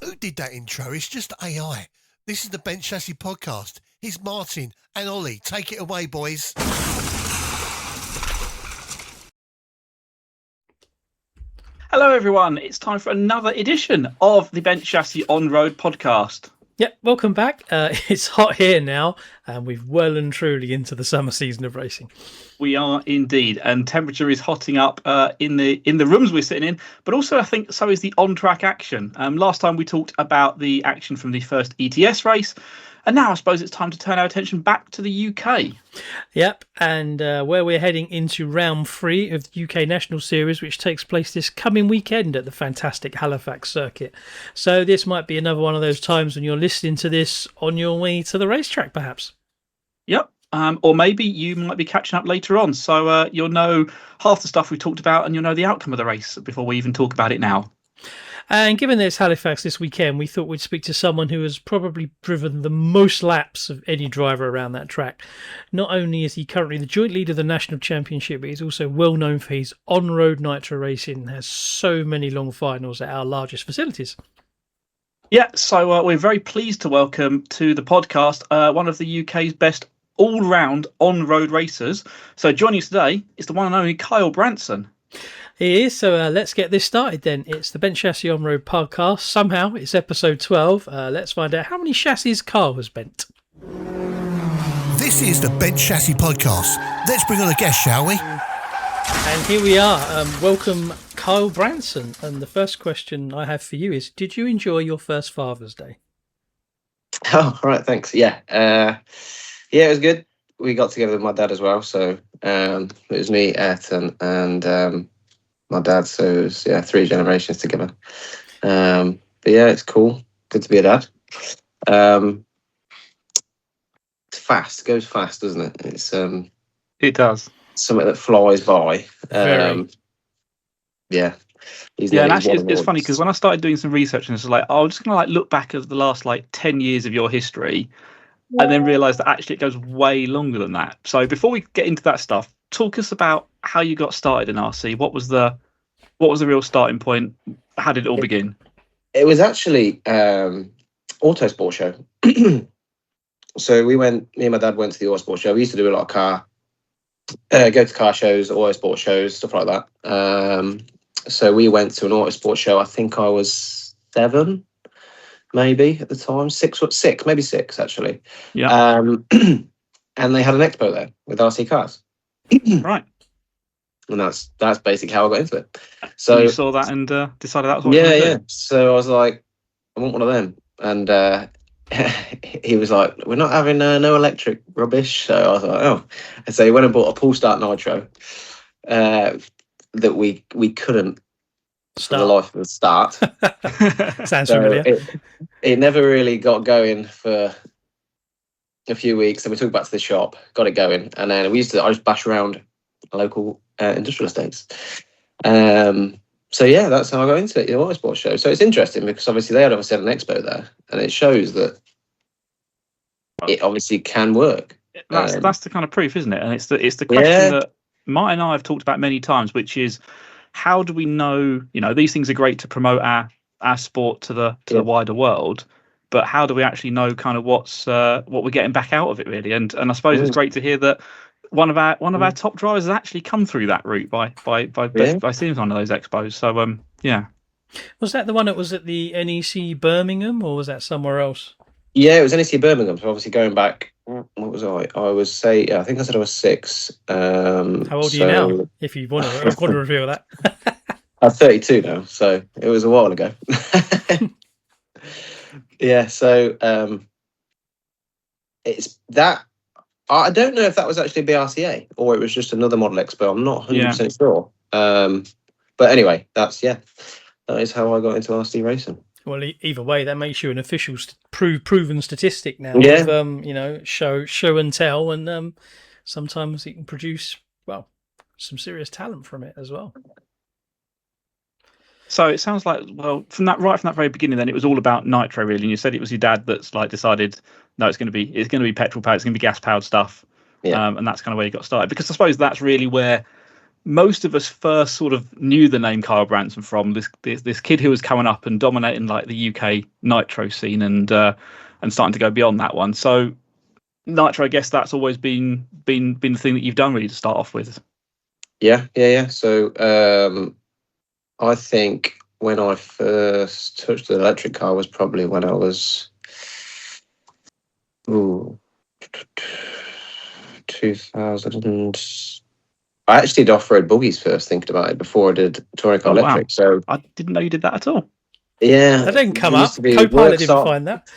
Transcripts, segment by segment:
Who did that intro? It's just AI. This is the Bench Chassis Podcast. Here's Martin and Ollie. Take it away, boys. Hello, everyone. It's time for another edition of the Bench Chassis On-Road Podcast. Yep, welcome back. It's hot here now, and we've well and truly into the summer season of racing. We are indeed, and temperature is hotting up in the rooms we're sitting in, but also I think so is the on-track action. Last time we talked about the action from the first ETS race, and now I suppose it's time to turn our attention back to the UK. Yep, and where we're heading into round 3 of the UK National Series, which takes place this coming weekend at the fantastic Halifax circuit. So this might be another one of those times when you're listening to this on your way to the racetrack, perhaps. Yep. Or maybe you might be catching up later on, so you'll know half the stuff we talked about and you'll know the outcome of the race before we even talk about it now. And given that it's Halifax this weekend, we thought we'd speak to someone who has probably driven the most laps of any driver around that track. Not only is he currently the joint leader of the National Championship, but he's also well known for his on-road nitro racing and has so many long finals at our largest facilities. Yeah, so we're very pleased to welcome to the podcast one of the UK's best all-round on-road racers. So joining us today is the one and only Kyle Branson. He is, so let's get this started then. It's the Bench Chassis On-Road Podcast. Somehow it's episode 12. Let's find out how many chassis Kyle has bent. This is the Bench Chassis Podcast. Let's bring on a guest, shall we? And here we are. Welcome, Kyle Branson. And the first question I have for you is, did you enjoy your first Father's Day? Oh, right, thanks. Yeah, it was good. We got together with my dad as well. So it was me, Ed, and my dad. So it was 3 generations together. But yeah, it's cool. Good to be a dad. It's fast. It goes fast, doesn't it? It's It does. something that flies by. Yeah. And actually it's funny because when I started doing some research and it's like, I'm just gonna look back at the last 10 years of your history and then realise that actually it goes way longer than that. So before we get into that stuff, talk us about how you got started in RC. What was the real starting point? How did it all begin? It was actually Autosport show. So me and my dad went to the Autosport show. We used to do a lot of go to car shows, Autosport shows, stuff like that. So we went to an Autosport show. I think I was 7, maybe at the time, 6, maybe 6 actually. Yeah. And they had an expo there with RC cars. Right. And that's basically how I got into it. So you saw that and decided that was what you you wanted to yeah. do. So I was like, I want one of them. And he was like, we're not having no electric rubbish. So I was like, oh. And so he went and bought a pull start nitro that we couldn't for the life of us start. Sounds familiar. It never really got going for a few weeks. And we took it back to the shop, got it going. And then I just bash around local industrial estates. So yeah, that's how I got into it, the Autosport show. So it's interesting because obviously they had an expo there, and it shows that it obviously can work. That's the kind of proof, isn't it? And it's the question that Martin and I have talked about many times, which is how do we know? These things are great to promote our sport to the wider world, but how do we actually know kind of what we're getting back out of it, really? And I suppose it's great to hear that one of our top drivers has actually come through that route by seeing one of those expos. So yeah. Was that the one that was at the NEC Birmingham, or was that somewhere else? Yeah, it was NEC Birmingham. So obviously going back, what was I? I was I think I said I was 6. How old are you now? If you want to reveal that. I'm 32 now, so it was a while ago. Yeah, so it's that. I don't know if that was actually BRCA or it was just another model expo. I'm not 100% sure. But anyway, that is how I got into RC racing. Well, either way, that makes you an official proven statistic now. Yeah. Of, show and tell, and sometimes it can produce some serious talent from it as well. So it sounds like, from that very beginning, then it was all about nitro, really. And you said it was your dad that's decided, no, it's going to be petrol powered, it's going to be gas powered stuff, and that's kind of where you got started. Because I suppose that's really where most of us first sort of knew the name Kyle Branson from this kid who was coming up and dominating like the UK nitro scene and starting to go beyond that one. So nitro, I guess that's always been the thing that you've done really to start off with. Yeah. So I think when I first touched an electric car was probably when I was 2000. I actually did off-road buggies first, thinking about it, before I did touring car electric. Wow. So I didn't know you did that at all. Yeah, that didn't come up. Copilot didn't find that.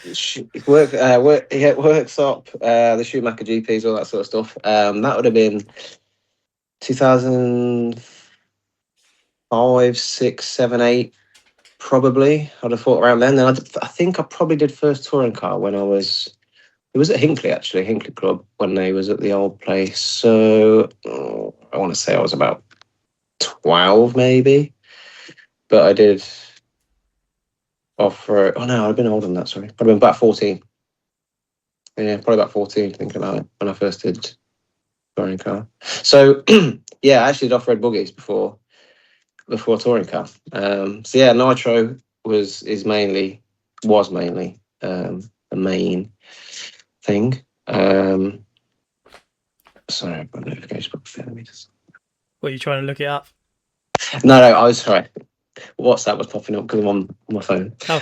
Workshop, the Schumacher GPs, all that sort of stuff. That would have been 2005, 6, 7, 8, probably. I'd have thought around then. Then I think I probably did first touring car when I was. It was at Hinckley, actually, Hinckley Club, when they was at the old place. So I want to say I was about 12, maybe. But I did off-road. Oh, no, I'd been older than that, sorry. Probably about 14. Yeah, probably about 14, thinking about it, when I first did touring car. So, yeah, I actually did off-road buggies before touring car. So, yeah, nitro was mainly the main thing. Sorry, I've got a notification. What are you trying to look it up? No, I was sorry. WhatsApp was popping up because I'm on my phone. Oh.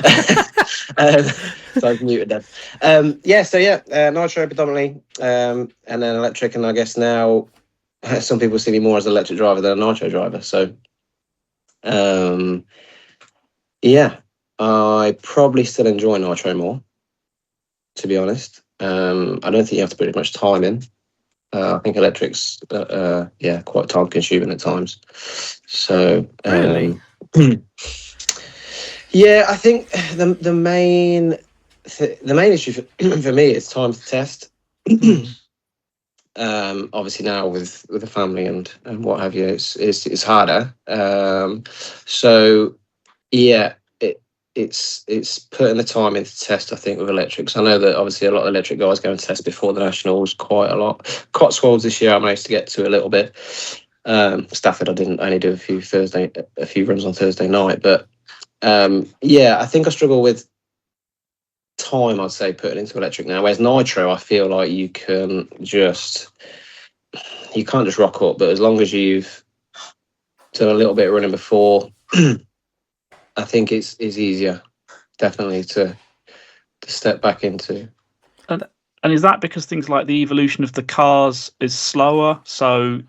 So I was muted then. Nitro predominantly, and then electric, and I guess now some people see me more as an electric driver than a nitro driver. So, I probably still enjoy nitro more, to be honest. I don't think you have to put much time in. I think electric's quite time consuming at times. So really? Yeah, I think the main issue for me is time to test. Obviously now with the family and what have you, it's harder. So yeah, it's putting the time into test, I think, with electrics. I know that obviously a lot of electric guys go and test before the nationals quite a lot. Cotswolds this year I managed to get to a little bit. Stafford I didn't. I only do a few runs on Thursday night. But I think I struggle with time, I'd say, putting into electric now. Whereas nitro, I feel like you can't just rock up, but as long as you've done a little bit of running before, I think it's easier, definitely, to step back into. And is that because things like the evolution of the cars is slower? So,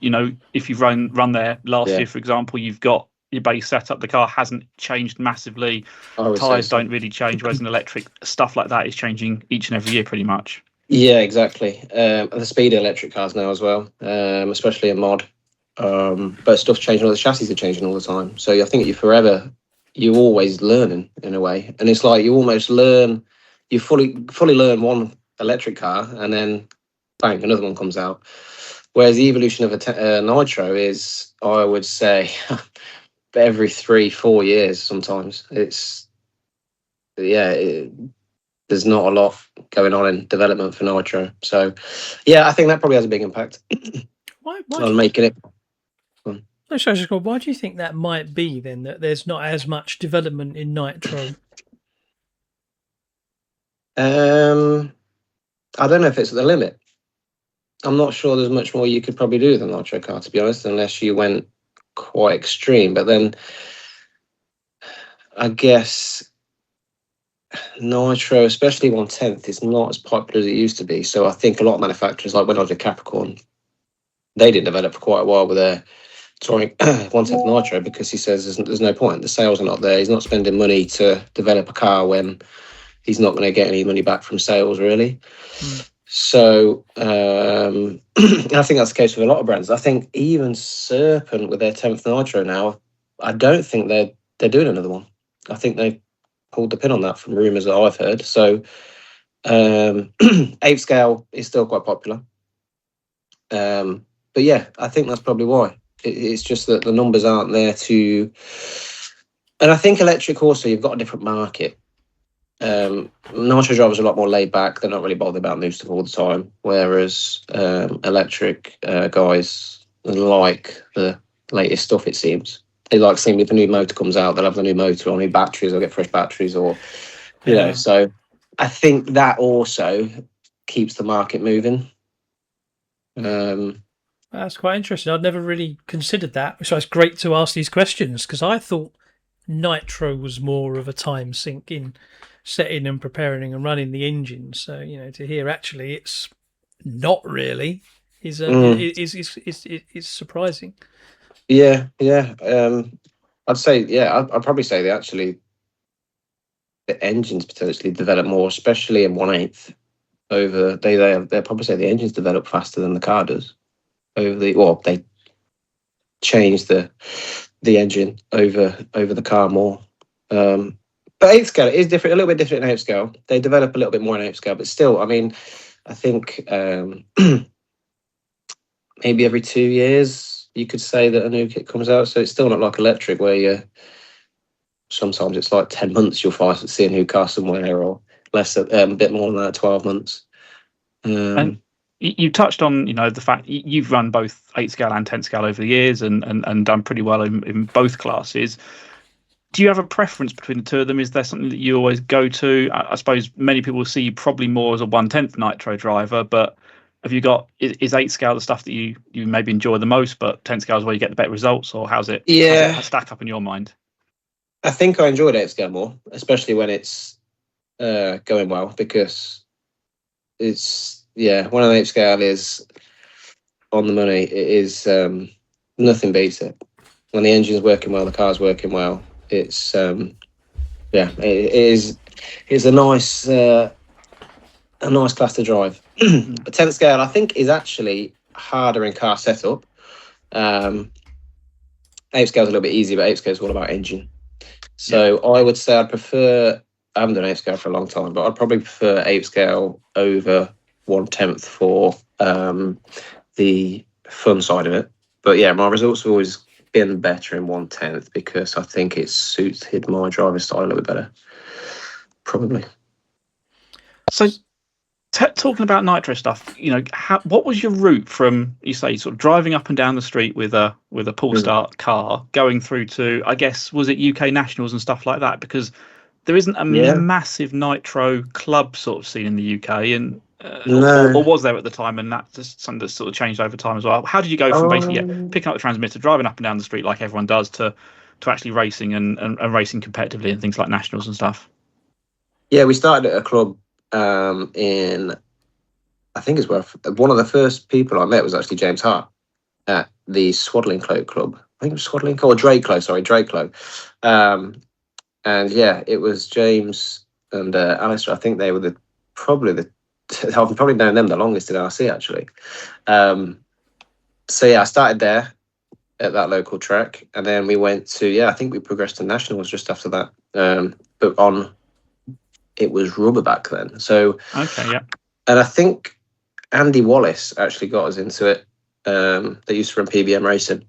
if you've run there last year, for example, you've got your base setup, the car hasn't changed massively, tyres don't really change, whereas an electric, stuff like that is changing each and every year pretty much. Yeah, exactly. And the speed of electric cars now as well, especially in mod. But stuff's changing, all the chassis are changing all the time. So I think you're always learning in a way. And it's like you almost learn, you fully learn one electric car and then bang, another one comes out. Whereas the evolution of a nitro is, I would say, every 3-4 years sometimes. There's not a lot going on in development for nitro. So, yeah, I think that probably has a big impact on making it. Why do you think that might be then, that there's not as much development in nitro? I don't know if it's at the limit. I'm not sure there's much more you could probably do with a nitro car, to be honest, unless you went quite extreme. But then I guess nitro, especially 1/10, is not as popular as it used to be. So I think a lot of manufacturers, like when I was at Capricorn, they didn't develop for quite a while with their touring 1/10 nitro, because he says there's no point. The sales are not there. He's not spending money to develop a car when he's not going to get any money back from sales, really. So I think that's the case with a lot of brands. I think even Serpent with their 10th nitro now, I don't think they're doing another one. I think they've pulled the pin on that from rumours that I've heard. So 8th scale is still quite popular. But yeah, I think that's probably why. It's just that the numbers aren't there to... And I think electric also, you've got a different market. Nitro drivers are a lot more laid back. They're not really bothered about new stuff all the time. Whereas electric guys like the latest stuff. It seems they like seeing if a new motor comes out, they'll have the new motor on, new batteries, they'll get fresh batteries, or you know. So I think that also keeps the market moving. That's quite interesting. I'd never really considered that. So it's great to ask these questions, because I thought nitro was more of a time sink in setting and preparing and running the engine. So, you know, to hear actually it's not really is surprising. Yeah. I'd say, I'd probably say they actually, the engines potentially develop more, especially in 1/8 over. They'll probably say the engines develop faster than the car does. They change the engine over the car more. But 8th scale is different, a little bit different in 8th scale. They develop a little bit more in 8th scale, but still, I mean, I think maybe every 2 years you could say that a new kit comes out. So it's still not like electric where sometimes it's like 10 months you'll see a new car somewhere, or less, a bit more than that, 12 months. And you touched on, you know, the fact you've run both 8th scale and 10th scale over the years and done pretty well in both classes. Do you have a preference between the two of them? Is there something that you always go to? I suppose many people see you probably more as a 1/10 nitro driver, but have you got, is 8th scale the stuff that you maybe enjoy the most, but 10th scale is where you get the better results, or how's it stack up in your mind? I think I enjoyed 8th scale more, especially when it's going well, because it's, when an 8th scale is on the money, it is, nothing beats it. When the engine's working well, the car's working well, it's, it is a nice class to drive. But 10th scale, I think, is actually harder in car setup. 8th scale is a little bit easier, but 8th scale is all about engine. So I would say I'd prefer, I haven't done 8th scale for a long time, but I'd probably prefer 8th scale over 1/10 for the fun side of it. But yeah, my results have always been better in 1/10 because I think it suited my driving style a little bit better. Probably. So talking about nitro stuff, you know, what was your route from, you say, sort of driving up and down the street with a pull start car, going through to, I guess, was it UK Nationals and stuff like that? Because there isn't a massive nitro club sort of scene in the UK, and or was there at the time, and that's just something that's sort of changed over time as well. How did you go from basically picking up the transmitter, driving up and down the street like everyone does, to actually racing and racing competitively and things like nationals and stuff? Yeah, we started at a club in, I think it's where one of the first people I met was actually James Hart at the Swaddling Cloak Club. I think it was Swaddling Cloak, or Drayclough. And yeah, it was James and Alistair. I think they were I've probably known them the longest in RC, actually. So yeah, I started there at that local track, and then we went to, I think we progressed to nationals just after that. But it was rubber back then. So okay, yeah. And I think Andy Wallace actually got us into it. They used to run PBM racing.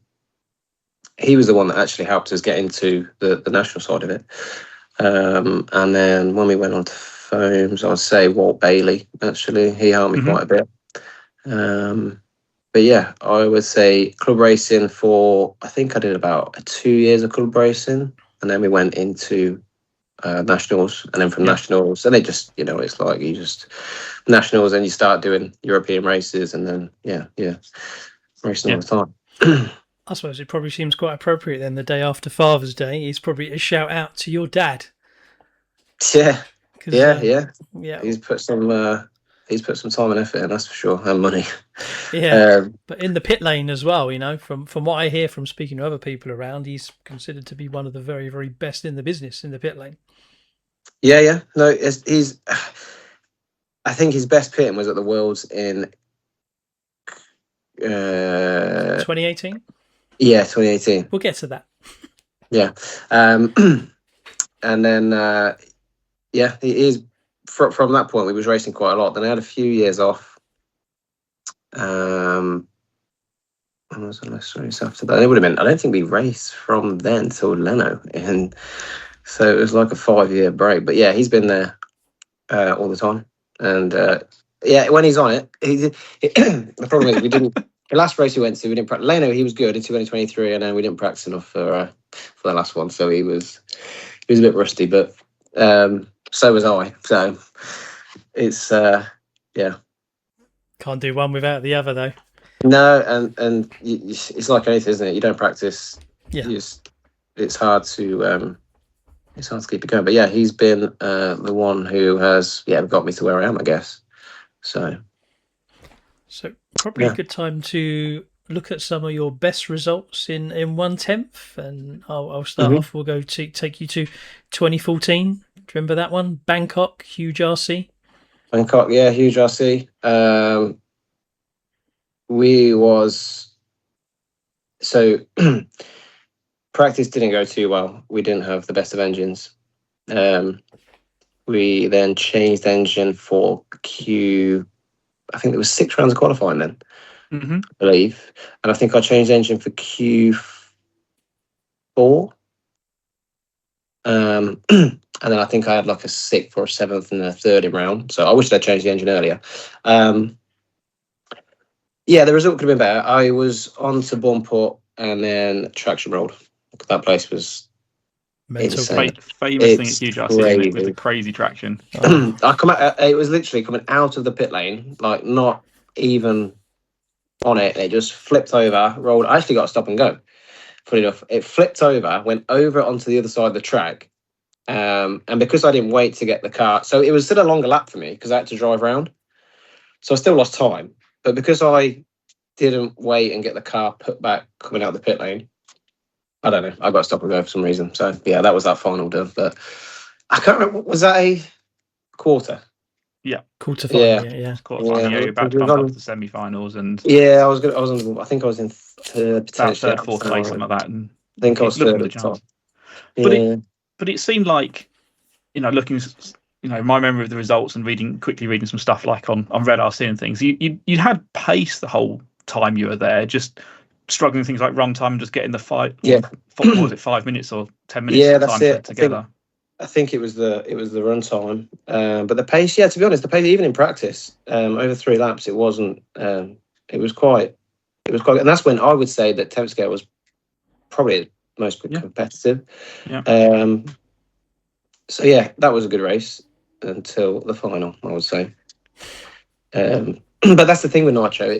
He was the one that actually helped us get into the national side of it. And then when we went on to foams, I'd say Walt Bailey, actually. He helped me quite a bit. But yeah, I would say club racing for, I think I did about 2 years of club racing. And then we went into nationals, and then from nationals, and they just, you know, it's like you just nationals, and you start doing European races, and then racing all the time. I suppose it probably seems quite appropriate then, the day after Father's Day is probably a shout out to your dad. Yeah. He's put some time and effort in, that's for sure, and money. But in the pit lane as well, you know, from what I hear from speaking to other people around, he's considered to be one of the very, very best in the business in the pit lane. Yeah. No, he's. I think his best pitting was at the Worlds in 2018. Yeah, 2018. We'll get to that. Yeah, and then he is. From that point, we was racing quite a lot. Then I had a few years off. When was the last race after that? It would have been, I don't think we raced from then till Leno. And so it was like a 5-year break. But yeah, he's been there all the time. And when he's on it, the problem is the last race we went to, we didn't practice. Leno, he was good in 2023, and then we didn't practice enough for the last one, so he was a bit rusty, but so was I. So it's Can't do one without the other, though. No, and it's like anything, isn't it? You don't practice. Yeah. It's hard to keep it going. But yeah, he's been the one who has got me to where I am, I guess. So probably a good time to look at some of your best results in 1/10, and I'll start off. We'll go to take you to 2014. Do you remember that one? Bangkok, huge RC. Bangkok, yeah, huge RC. Practice didn't go too well. We didn't have the best of engines. We then changed engine for I think there was 6 rounds of qualifying then, I believe. And I think I changed engine for Q4. And then I think I had like a 6th or a 7th and a 3rd in round. So I wish I'd changed the engine earlier. The result could have been better. I was on to Bumput and then traction rolled. That place was insane. Famous thing at huge RC with the crazy traction. I come out. It was literally coming out of the pit lane, like not even on it. It just flipped over, rolled. I actually got to stop and go. Funny enough, it flipped over, went over onto the other side of the track, and because I didn't wait to get the car, so it was still a longer lap for me because I had to drive around. So I still lost time, but because I didn't wait and get the car put back coming out of the pit lane, I don't know. I got to stop and go for some reason. So yeah, that was that final done. But I can't remember. Was that a quarter? Yeah, quarter final. Yeah. Quarter-final, you're about to bump up to the semi-finals, and yeah, I think I was in potentially third, fourth place, something like that. And I think I was third at the top. But it seemed like, looking, my memory of the results and quickly reading some stuff like on Red RC and things. You had pace the whole time you were there, just struggling with things like run time and just getting the fight. Yeah. Was it 5 minutes or 10 minutes? Yeah, that's it. Together. I think it was the run time, but the pace. Yeah, to be honest, the pace even in practice, over 3 laps, it wasn't. It was quite, and that's when I would say that 10th scale was probably most competitive. Yeah. So yeah, that was a good race until the final, I would say. But that's the thing with Nitro.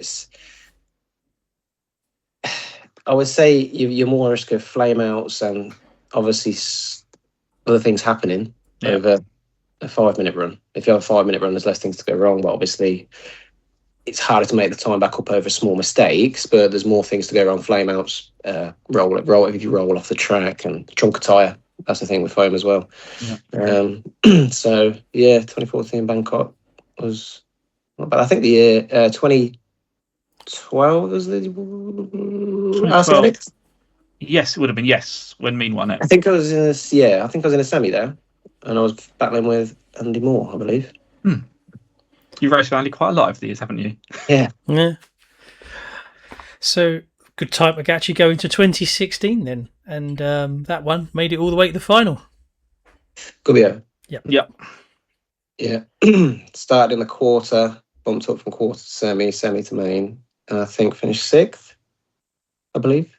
I would say you're more risk of flame outs and obviously other things happening over a 5-minute run. If you have a 5-minute run, there's less things to go wrong, but obviously it's harder to make the time back up over small mistakes, but there's more things to go wrong. Flame outs, roll if you roll off the track, and trunk a tyre. That's the thing with foam as well. Yeah. So yeah, 2014 Bangkok was not bad. I think the year 2012 was the 2012. Yes, it would have been when Mean won it. I think I was in a semi there, and I was battling with Andy Moore, I believe. You've raced Andy quite a lot over the years, haven't you? Yeah. So good time to actually go into 2016 then, and that one made it all the way to the final. Gubbio. Yep. Yeah. Started in the quarter, bumped up from quarter to semi to main, and I think finished 6th, I believe.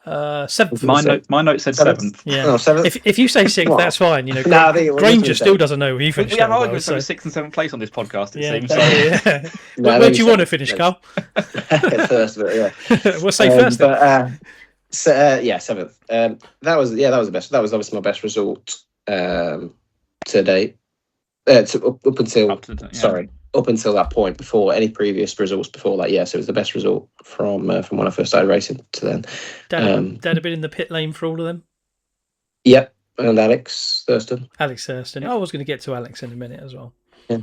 7th. My note said 7th. Yeah. Oh, 7th. If you say 6th, that's fine. Granger still doesn't know he finished. We have arguments over 6th and 7th place on this podcast. It seems. Where do you want to finish, Carl? First, but yeah. We'll say first. But 7th. That was the best. That was obviously my best result to date. Up until that point, before any previous results before that. Yes, it was the best result from when I first started racing to then. Dad had been in the pit lane for all of them. Yep, and Alex Thurston. I was going to get to Alex in a minute as well. Yeah.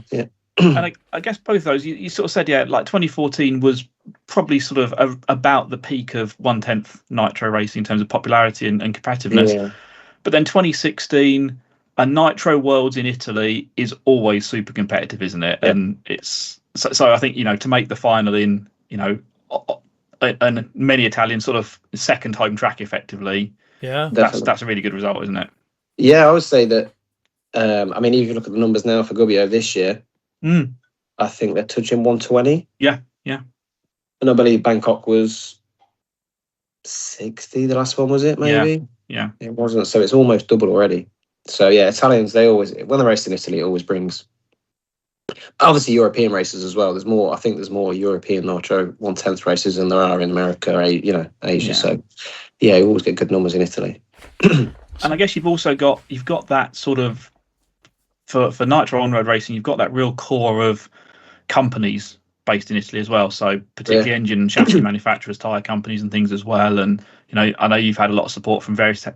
And I guess both of those, you sort of said, like 2014 was probably sort of about the peak of 1/10 Nitro racing in terms of popularity and competitiveness. Yeah. But then 2016. A Nitro Worlds in Italy is always super competitive, isn't it? Yeah. And it's so I think, to make the final in, and many Italian sort of second home track effectively. Yeah, that's a really good result, isn't it? Yeah, I would say that. I mean, if you look at the numbers now for Gubbio this year, I think they're touching 120. Yeah. and I believe Bangkok was 60. The last one, was it? Maybe. Yeah. It wasn't. So it's almost double already. So yeah, Italians, they always, when they race in Italy, it always brings. Obviously, European races as well. There's more. I think there's more European Nitro 1/10 races than there are in America, Asia. Yeah. So yeah, you always get good numbers in Italy. And I guess you've got that sort of for Nitro on-road racing, you've got that real core of companies based in Italy as well. So particularly engine and chassis manufacturers, tyre companies and things as well. And, I know you've had a lot of support from various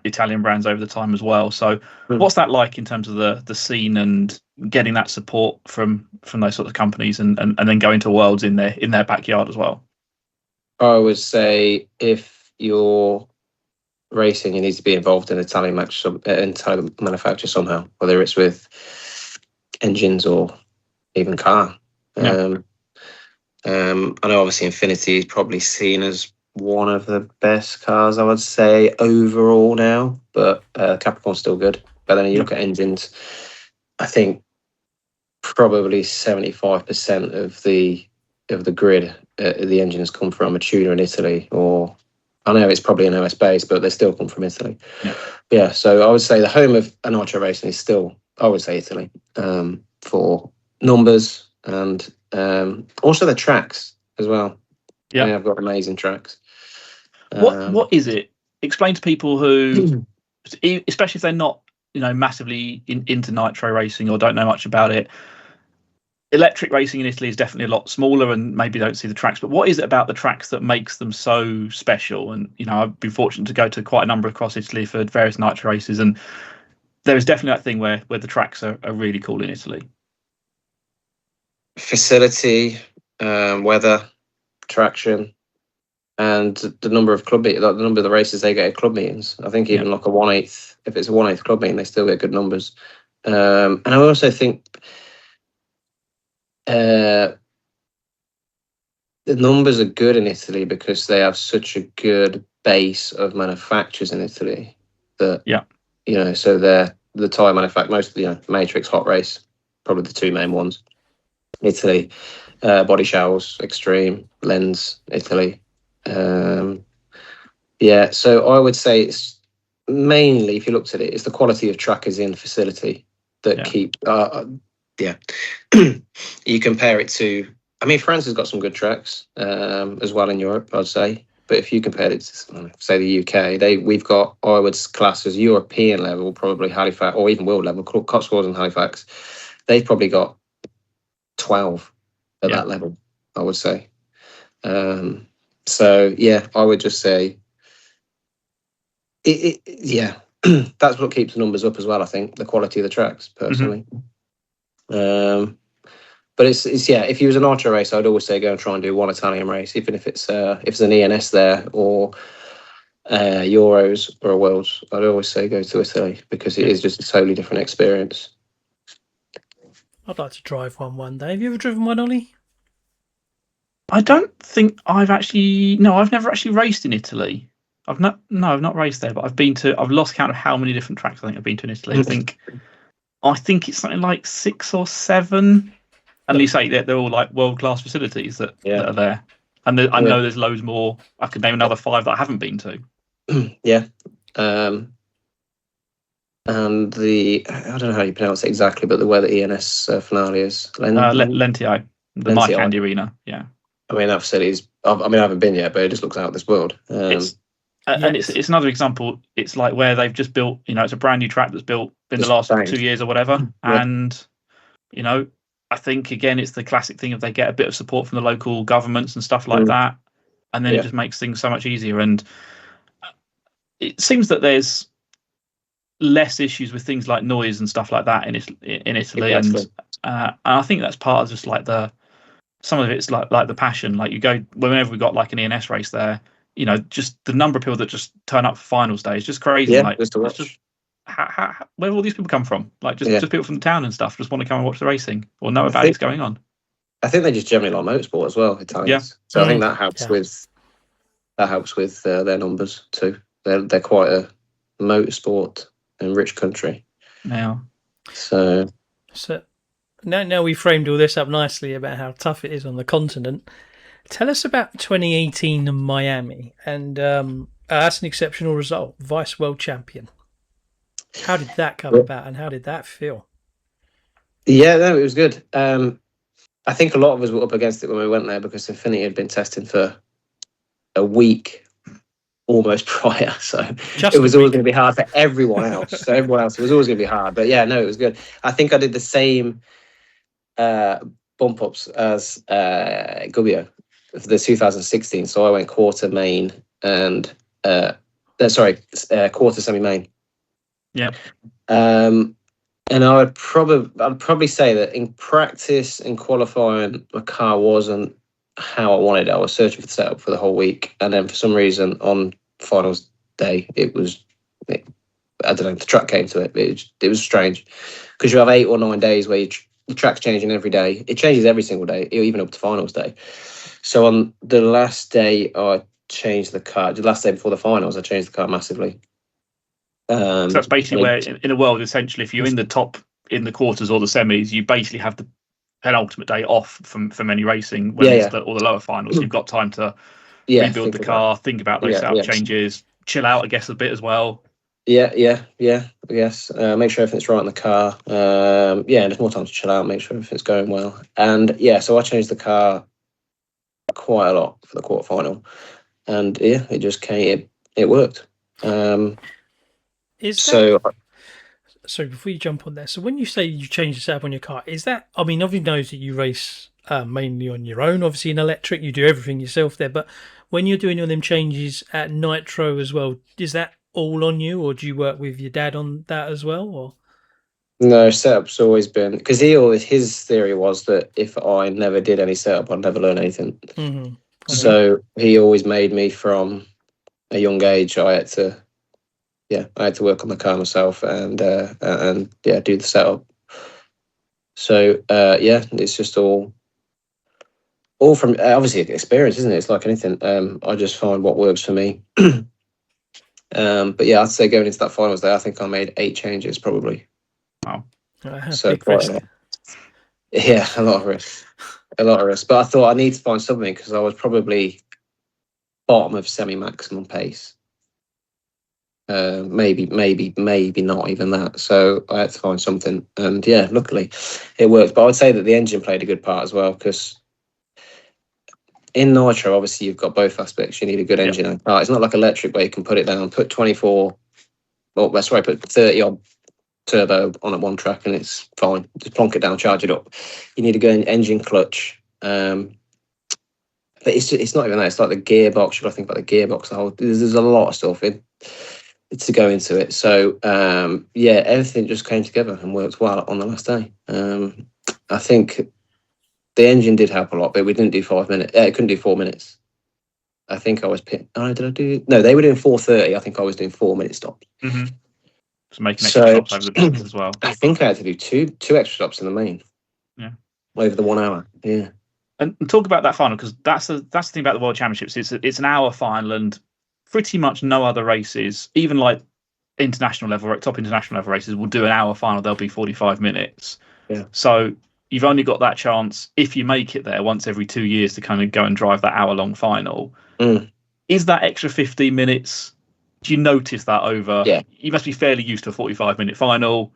Italian brands over the time as well. So what's that like in terms of the scene and getting that support from those sorts of companies and then going to Worlds in their backyard as well? I would say if you're racing, you need to be involved in Italian manufacture somehow, whether it's with engines or even car. Yeah. I know obviously Infinity is probably seen as one of the best cars, I would say, overall now, but Capricorn's still good. But then you look at engines, I think probably 75% of the grid, the engines come from a tuner in Italy, or I know it's probably an OS base, but they still come from Italy. Yeah, so I would say the home of nitro racing is still, I would say, Italy, for numbers and also the tracks as well. Yeah, I've got amazing tracks. What is it? Explain to people who, especially if they're not, massively into nitro racing or don't know much about it. Electric racing in Italy is definitely a lot smaller and maybe don't see the tracks, but what is it about the tracks that makes them so special? And I've been fortunate to go to quite a number across Italy for various nitro races, and there is definitely that thing where the tracks are really cool in Italy. Facility, weather, traction, and the number of the number of the races they get at club meetings. I think even like a 1/8, if it's a 1/8 club meeting, they still get good numbers. And I also think the numbers are good in Italy because they have such a good base of manufacturers in Italy that so they're the tyre manufacturer, most Matrix, Hot Race, probably the two main ones. Italy, Body Shells, Extreme, Lens, Italy. So I would say it's mainly, if you looked at it, it's the quality of trackers in facility that keep. You compare it to, France has got some good tracks as well in Europe, I'd say. But if you compared it to, say, the UK, we've got, I would class as European level, probably Halifax, or even world level, Cotswolds and Halifax. They've probably got 12 at that level, I would say. I would just say, that's what keeps the numbers up as well. I think the quality of the tracks, personally. But it's if you was an nitro race, I'd always say go and try and do one Italian race, even if it's an ENS there or Euros or a Worlds. I'd always say go to Italy because it is just a totally different experience. I'd like to drive one day. Have you ever driven one, Oli? I don't think I've never actually raced in Italy. I've not raced there, but I've lost count of how many different tracks I think I've been to in Italy. I think it's something like 6 or 7. And you say that they're all like world-class facilities that are there. And I know there's loads more. I could name another 5 that I haven't been to. And I don't know how you pronounce it exactly, but where the ENS finale is. Lentio, the Mike Candy Arena. Yeah. That facility is, I haven't been yet, but it just looks out of this world. It's another example. It's like where they've just built, it's a brand new track that's built in the last 2 years or whatever. Yeah. And, I think, again, it's the classic thing if they get a bit of support from the local governments and stuff like that. And then it just makes things so much easier. And it seems that there's less issues with things like noise and stuff like that in Italy. Exactly. And I think that's part of just like some of it's like the passion. Like you go, whenever we got like an ENS race there, just the number of people that just turn up for finals day is just crazy. Yeah, just to watch. Where do all these people come from? Like just people from the town and stuff just want to come and watch the racing or know about what's going on. I think they just generally like motorsport as well, Italians. Yeah. So I think that helps with their numbers too. They're quite a motorsport and rich country. Now. So now we framed all this up nicely about how tough it is on the continent. Tell us about 2018 in Miami, and that's an exceptional result, vice world champion. How did that come about, and how did that feel? Yeah, no, it was good. I think a lot of us were up against it when we went there because Infinity had been testing for a week almost prior, so it was always going to be hard for everyone else. So everyone else, it was always going to be hard. But yeah, no, it was good. I think I did the same bump ups as Gubbio for the 2016. So I went quarter main and quarter semi main. Yeah. And I'd probably say that in practice and qualifying, my car wasn't how I wanted it. I was searching for the setup for the whole week, and then for some reason on finals day, I don't know, the track came to it. It was strange because you have 8 or 9 days where the track's changing every day. It changes every single day, even up to finals day. So on the last day, I changed the car. The last day before the finals, I changed the car massively. So that's basically where, in a world, essentially, if you're in the top in the quarters or the semis, you basically have the penultimate day off from any racing. When it's all the lower finals, you've got time to rebuild the car, think about those setup changes, chill out, I guess, a bit as well. Yes. Make sure everything's right in the car. There's more time to chill out, make sure everything's going well. And so I changed the car quite a lot for the quarterfinal, and it just came. It worked. So before you jump on there, so when you say you change the setup on your car, is that, I mean, everyone knows that you race mainly on your own, obviously in electric, you do everything yourself there, but when you're doing all them changes at Nitro as well, is that all on you, or do you work with your dad on that as well? Or no, setup's always been, because his theory was that if I never did any setup, I'd never learn anything. Mm-hmm. So he always made me from a young age. I had to work on the car myself and do the setup. So it's just all from obviously experience, isn't it? It's like anything. I just find what works for me. But I'd say going into that finals day, I think I made 8 changes probably. Wow. So big risk. A lot of risk. But I thought I need to find something because I was probably bottom of semi-maximum pace. Maybe not even that. So I had to find something, and luckily it worked. But I would say that the engine played a good part as well, because in Nitro, obviously you've got both aspects. You need a good engine and car. It's not like electric where you can put it down, put 30 on turbo on at one track and it's fine. Just plonk it down, charge it up. You need a good engine, clutch. But it's not even that. It's like the gearbox. You've got to think about the gearbox. There's a lot of stuff to go into it. So everything just came together and worked well on the last day. I think the engine did help a lot, but we didn't do 5 minutes. It couldn't do 4 minutes. I think I was did I do? No, they were doing 4:30. I think I was doing 4-minute stops. Mm-hmm. So making extra stops over the business as well. I think I had to do two extra stops in the main. Yeah, over the 1 hour. Yeah. And talk about that final, because that's the thing about the World Championships. It's an hour final, and pretty much no other races, even like international level, top international level races, will do an hour final. They'll be 45 minutes. Yeah. So you've only got that chance, if you make it there, once every 2 years to kind of go and drive that hour-long final. Mm. Is that extra 15 minutes? Do you notice that over? Yeah. You must be fairly used to a 45-minute final,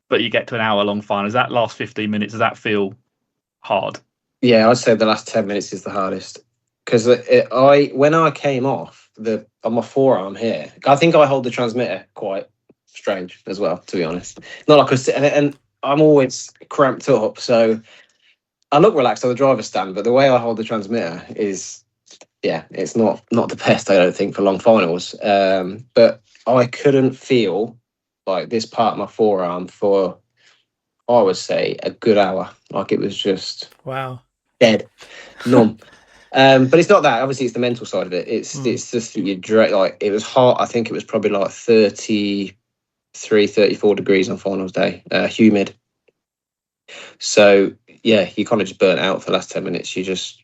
but you get to an hour-long final. Does that last 15 minutes, does that feel hard? Yeah, I'd say the last 10 minutes is the hardest. Because when I came off on my forearm here, I think I hold the transmitter quite strange as well, to be honest. Not like and I'm always cramped up, so I look relaxed on the driver's stand, but the way I hold the transmitter is, it's not the best, I don't think, for long finals. But I couldn't feel like this part of my forearm for, I would say, a good hour. Like it was just dead, numb. But it's not that. Obviously, it's the mental side of it. It's just you dread. Like it was hot. I think it was probably like 33, 34 degrees on finals day. Humid. So you kind of just burnt out for the last 10 minutes. You just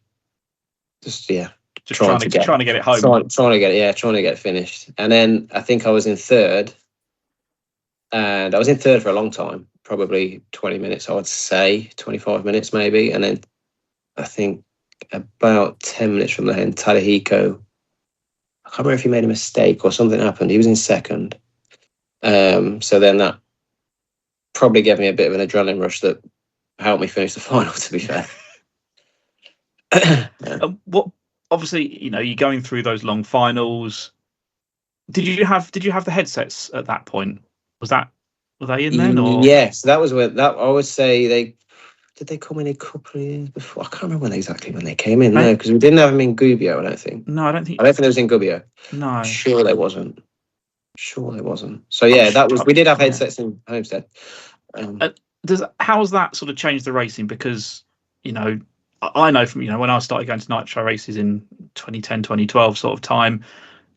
trying to get it home. Trying to get it finished. And then I think I was in third, and I was in third for a long time, probably 20 minutes. I would say 25 minutes maybe, and then I think about 10 minutes from the end, Tadahiko, I can't remember if he made a mistake or something happened. He was in second. So then that probably gave me a bit of an adrenaline rush that helped me finish the final, to be fair. What, obviously, you're going through those long finals. Did you have the headsets at that point? Were they in then? Or? Yes, that was when I would say did they come in a couple of years before? I can't remember exactly when they came in. No, because we didn't have them in Gubbio, I don't think. No, I don't think it was in Gubbio. No. I'm sure they wasn't. So yeah, we did have headsets in Homestead. How's that sort of changed the racing? Because, I know from, when I started going to nitro races in 2010, 2012 sort of time,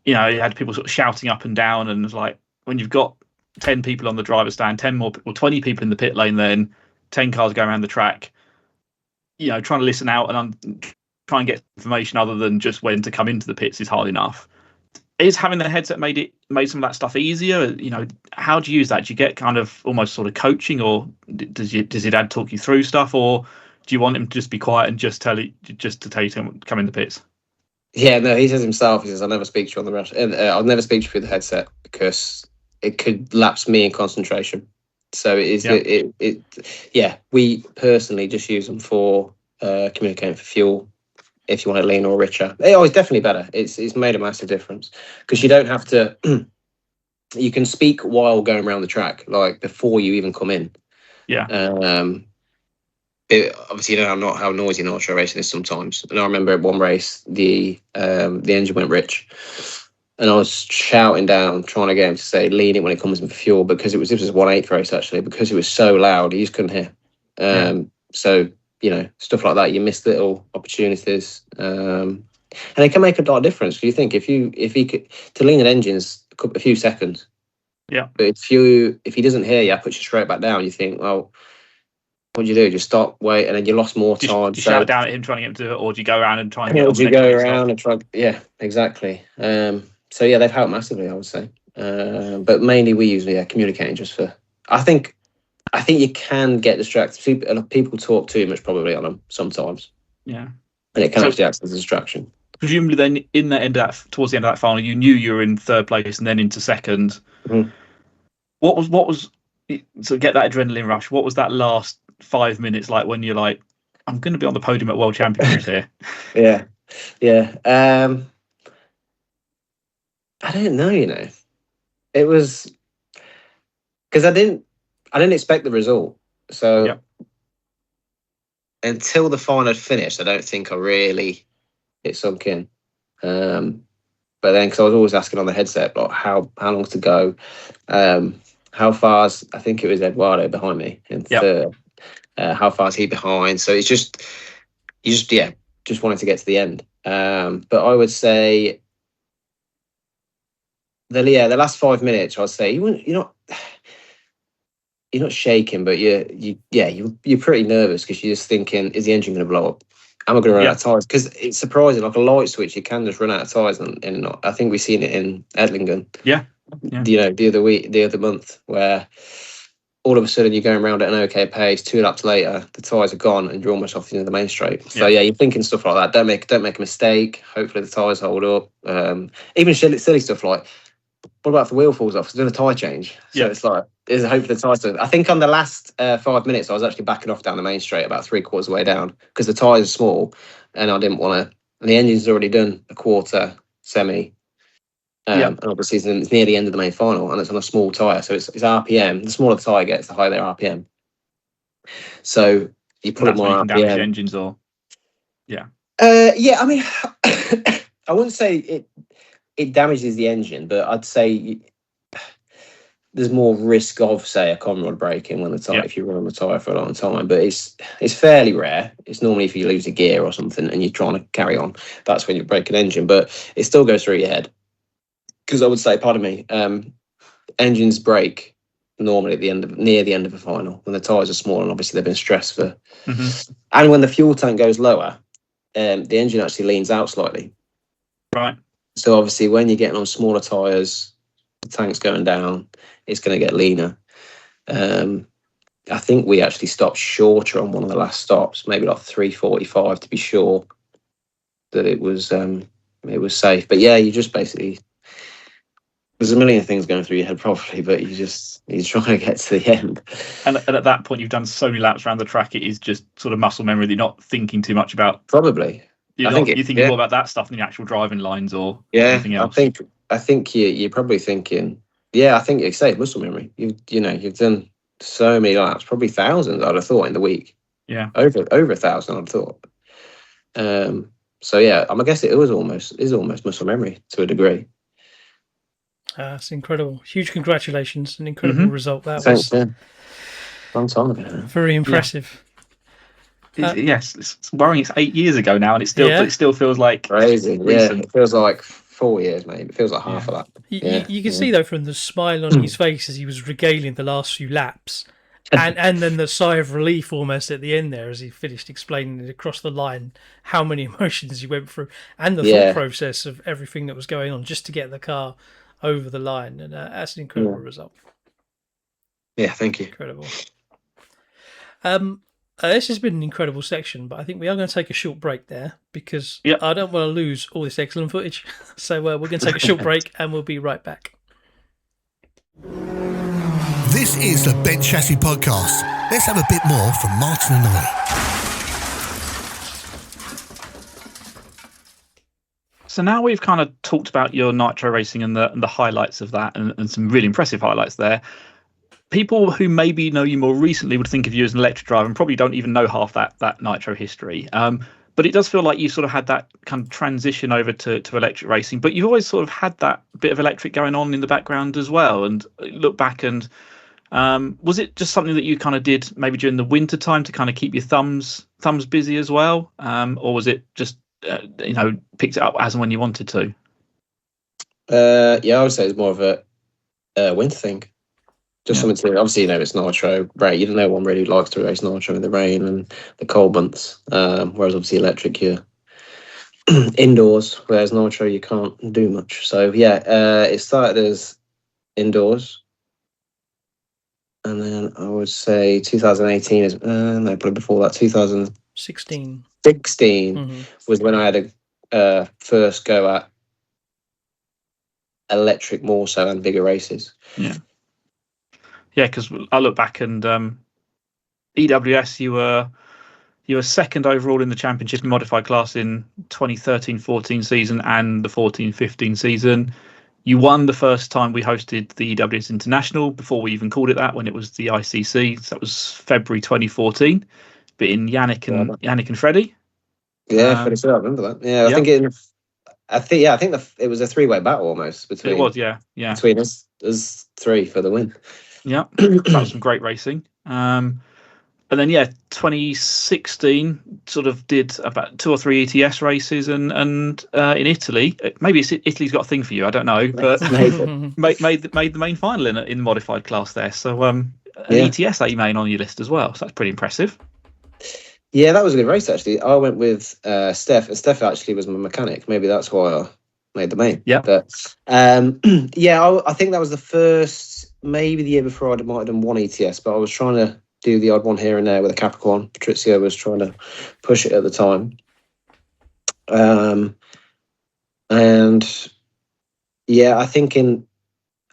you had people sort of shouting up and down, and it's like when you've got 10 people on the driver's stand, 10 more or 20 people in the pit lane, then 10 cars going around the track, trying to listen out and try and get information other than just when to come into the pits is hard enough. Is having the headset made some of that stuff easier? How do you use that? Do you get kind of almost sort of coaching, or does your dad talk you through stuff, or do you want him to just be quiet and just tell you to come in the pits? Yeah, no, he says himself. He says, "I'll never speak to you on the rush. I'll never speak to you through the headset because it could lapse me in concentration." So it is. Yeah. We personally just use them for communicating for fuel. If you want it leaner or richer, it's definitely better. It's made a massive difference because you don't have to. You can speak while going around the track, like before you even come in. Yeah. Obviously, how noisy nitro racing is sometimes. And I remember at one race, the engine went rich, and I was shouting down, trying to get him to say lean it when it comes in for fuel, because this was 1/8 race actually, because it was so loud, you just couldn't hear. So stuff like that, you miss little opportunities, and it can make a lot of difference. Do you think if he could to lean an engine's a few seconds, yeah. But if he doesn't hear you, puts you straight back down. You think, well, what do you do? Just stop, wait, and then you lost more time. Do you shout down at him trying to get him to do it, or do you go around and try and get? Or do you go around and try? Yeah, exactly. So yeah, they've helped massively, I would say. But mainly we usually communicating just for. I think you can get distracted. People talk too much probably on them sometimes. Yeah, and it can actually act as a distraction. Presumably, then towards the end of that final, you knew you were in third place and then into second. Mm-hmm. What was to get that adrenaline rush? What was that last 5 minutes like when you're like, I'm going to be on the podium at World Championships here? Yeah. I don't know. It was because I didn't expect the result. So until the final had finished, I don't think it sunk in. But then, because I was always asking on the headset, like how long to go, how far's, I think it was Eduardo behind me in third. How far's he behind? So it's just wanted to get to the end. But I would say the last 5 minutes, I'd say you're not shaking, but you're pretty nervous because you're just thinking, is the engine going to blow up? Am I going to run out of tyres? Because it's surprising, like a light switch, you can just run out of tyres, and I think we've seen it in Edlingen. Yeah. The other month, where all of a sudden you're going around at an okay pace. 2 laps later, the tyres are gone, and you're almost off into the main straight. So you're thinking stuff like that. Don't make a mistake. Hopefully the tyres hold up. Even silly stuff like, what about if the wheel falls off? It's doing a tyre change. So it's like, there's a hope for the tyres to. I think on the last 5 minutes, I was actually backing off down the main straight about 3/4 of the way down because the tyres are small, and I didn't want to. And the engine's already done a quarter semi. And obviously it's near the end of the main final, and it's on a small tyre, so it's RPM. The smaller the tyre gets, the higher their RPM. So you put it more RPM. Damage engines, or I mean, I wouldn't say it damages the engine, but I'd say there's more risk of, say, a common rod breaking when the tyre if you run on the tyre for a long time. But it's fairly rare. It's normally if you lose a gear or something and you're trying to carry on, that's when you break an engine. But it still goes through your head. Because I would say, pardon me, engines break normally at near the end of a final when the tyres are small and obviously they've been stressed for. Mm-hmm. And when the fuel tank goes lower, the engine actually leans out slightly. Right. So obviously when you're getting on smaller tyres, the tank's going down, it's going to get leaner. I think we actually stopped shorter on one of the last stops, maybe like 3:45 to be sure. that it was safe. But yeah, you just basically, there's a million things going through your head probably, but you're trying to get to the end. And at that point, you've done so many laps around the track, it is just sort of muscle memory that you're not thinking too much about. Probably. You're thinking more about that stuff than the actual driving lines or anything else. I think you're probably thinking, I think you say muscle memory. You've done so many laps, probably thousands, I'd have thought, in the week. Yeah. Over 1,000, I'd have thought. So yeah, I guess it is almost muscle memory to a degree. That's incredible. Huge congratulations. An incredible result. That Thanks, was long time ago. very impressive. Yes, it's worrying. It's 8 years ago now, and it still feels like crazy. recent. Yeah, it feels like 4 years, maybe. It feels like half of that. You can see though from the smile on his face as he was regaling the last few laps, and then the sigh of relief almost at the end there as he finished explaining it across the line how many emotions he went through and the thought process of everything that was going on just to get the car over the line, and that's an incredible result. Yeah, thank you. Incredible. This has been an incredible section, but I think we are going to take a short break there because I don't want to lose all this excellent footage. So we're going to take a short break and we'll be right back. This is the Bent Chassis Podcast. Let's have a bit more from Martin and Oli. So now we've kind of talked about your nitro racing and the highlights of that, and some really impressive highlights there. People who maybe know you more recently would think of you as an electric driver and probably don't even know half that nitro history. But it does feel like you sort of had that kind of transition over to electric racing, but you've always sort of had that bit of electric going on in the background as well. And look back and was it just something that you kind of did maybe during the winter time to kind of keep your thumbs busy as well? Or was it just, picked it up as and when you wanted to? I would say it's more of a winter thing. Just something to, obviously, it's nitro, right? No one really likes to race nitro in the rain and the cold months. Whereas obviously electric, you're indoors, whereas nitro, you can't do much. So it started as indoors. And then I would say 2018 is, probably before that, 2016 was when I had a first go at electric more so and bigger races. Yeah, because I look back and EWS, you were second overall in the championship in modified class in 2013-14 season and the 14-15 season. You won the first time we hosted the EWS International before we even called it that, when it was the ICC. So that was February 2014. But in Yannick and Freddie. Yeah, Freddie, I remember that. Yeah, I think it was a three-way battle almost between. It was, yeah. Between us three for the win. Yeah, that was some great racing. And then 2016 sort of did about 2 or 3 ETS races, and in Italy, maybe Italy's got a thing for you, I don't know, but made the main final in the modified class there. So an ETS A main on your list as well. So that's pretty impressive. Yeah, that was a good race actually. I went with Steph, and Steph actually was my mechanic. Maybe that's why I made the main. Yeah, but I think that was the first. Maybe the year before I might have done one ETS, but I was trying to do the odd one here and there with a Capricorn. Patrizio was trying to push it at the time. I think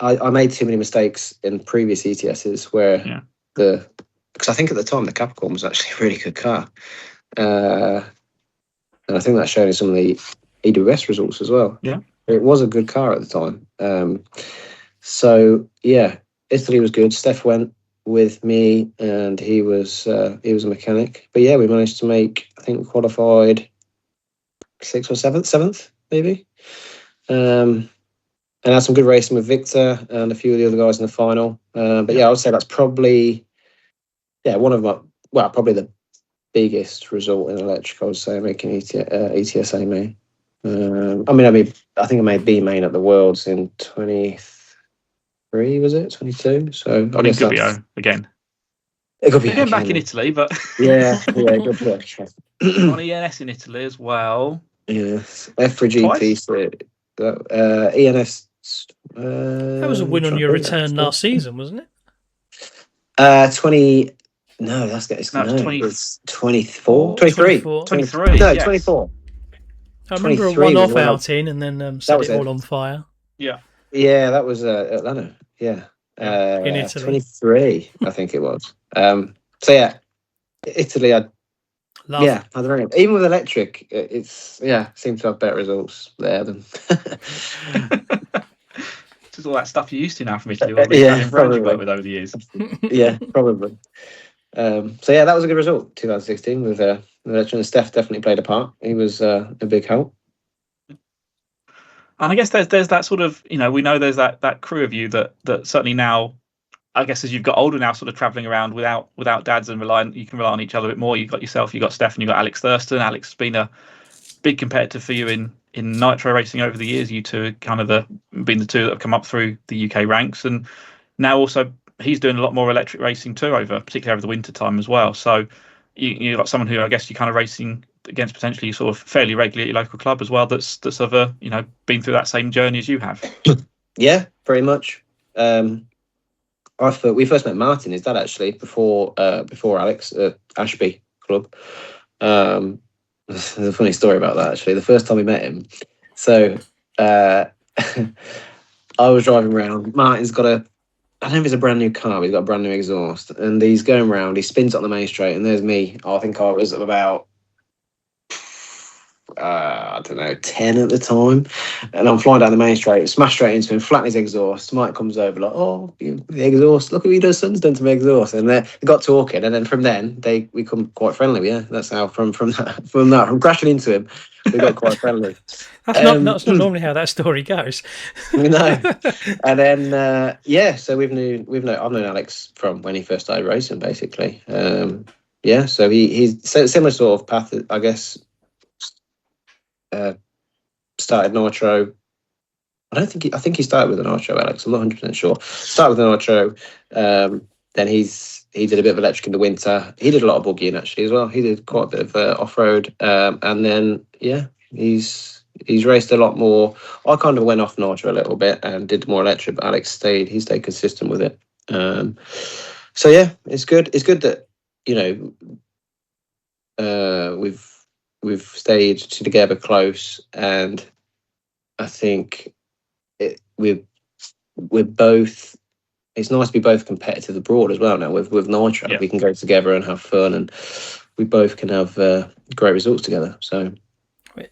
I made too many mistakes in previous ETSs where because I think at the time the Capricorn was actually a really good car. And I think that showed in some of the EWS results as well. Yeah. It was a good car at the time. Italy was good. Steph went with me, and he was a mechanic. But we managed to make. I think we qualified 6th or 7th, maybe. And had some good racing with Victor and a few of the other guys in the final. I would say that's probably one of my probably the biggest result in electric. I would say making ETSA main. I think I made B main at the Worlds in 23, was it 22? So I guess Gubbio again. It could be again back in Italy, but good work. On ENS in Italy as well. Yes, F for GP. ENS. That was a win on your return last season, wasn't it? 20. No, it's 20. No, it's 20. It's 24. 23. 23. No, yes. 24. I remember a 23 was one-off when I- outing and then That set was it it. all on fire. Yeah. Yeah, that was Atlanta. Yeah. In Italy. 23, I think it was. So yeah, Italy. I Love. I don't know. Even with electric, seems to have better results there than. Just all that stuff you're used to now from Italy, all the Yeah, Italian brands you probably. worked with over the years. Yeah, probably. So yeah, that was a good result. 2016 with electric. And Steph definitely played a part. He was a big help. And I guess there's that sort of, we know there's that crew of you that certainly now, I guess as you've got older now, sort of travelling around without dads and you can rely on each other a bit more. You've got yourself, you've got Steph, and you've got Alex Thurston. Alex has been a big competitor for you in nitro racing over the years. You two are kind of been the two that have come up through the UK ranks, and now also he's doing a lot more electric racing too, particularly over the winter time as well. So you've got someone who I guess you're kind of racing against potentially sort of fairly regularly at your local club as well. That's ever been through that same journey as you have. Yeah, pretty much. We first met Martin, his dad, actually, before Alex at Ashby Club. There's a funny story about that, actually. The first time we met him, so I was driving around. Martin's got I don't know if it's a brand new car, but he's got a brand new exhaust, and he's going around. He spins on the main straight, and there's me. I think I was about I don't know, 10 at the time, and I'm flying down the main straight, smash straight into him, flatten his exhaust. Mike comes over like, "Oh, the exhaust! Look at what your son's done to my exhaust." And they got talking, and then from then we become quite friendly. Yeah, that's how from crashing into him, we got quite friendly. That's not normally how that story goes. No, and then so I've known Alex from when he first started racing, basically. So he's similar sort of path, I guess. Started nitro. I think he started with a nitro, Alex. I'm not 100% sure. Started with a nitro. Then he did a bit of electric in the winter. He did a lot of boogieing actually as well. He did quite a bit of off road. And then he's raced a lot more. I kind of went off nitro a little bit and did more electric, but Alex stayed consistent with it. So yeah, it's good. It's good that we've stayed together close, and I think we're both. It's nice to be both competitive abroad as well now with nitro. Yeah. We can go together and have fun, and we both can have great results together. So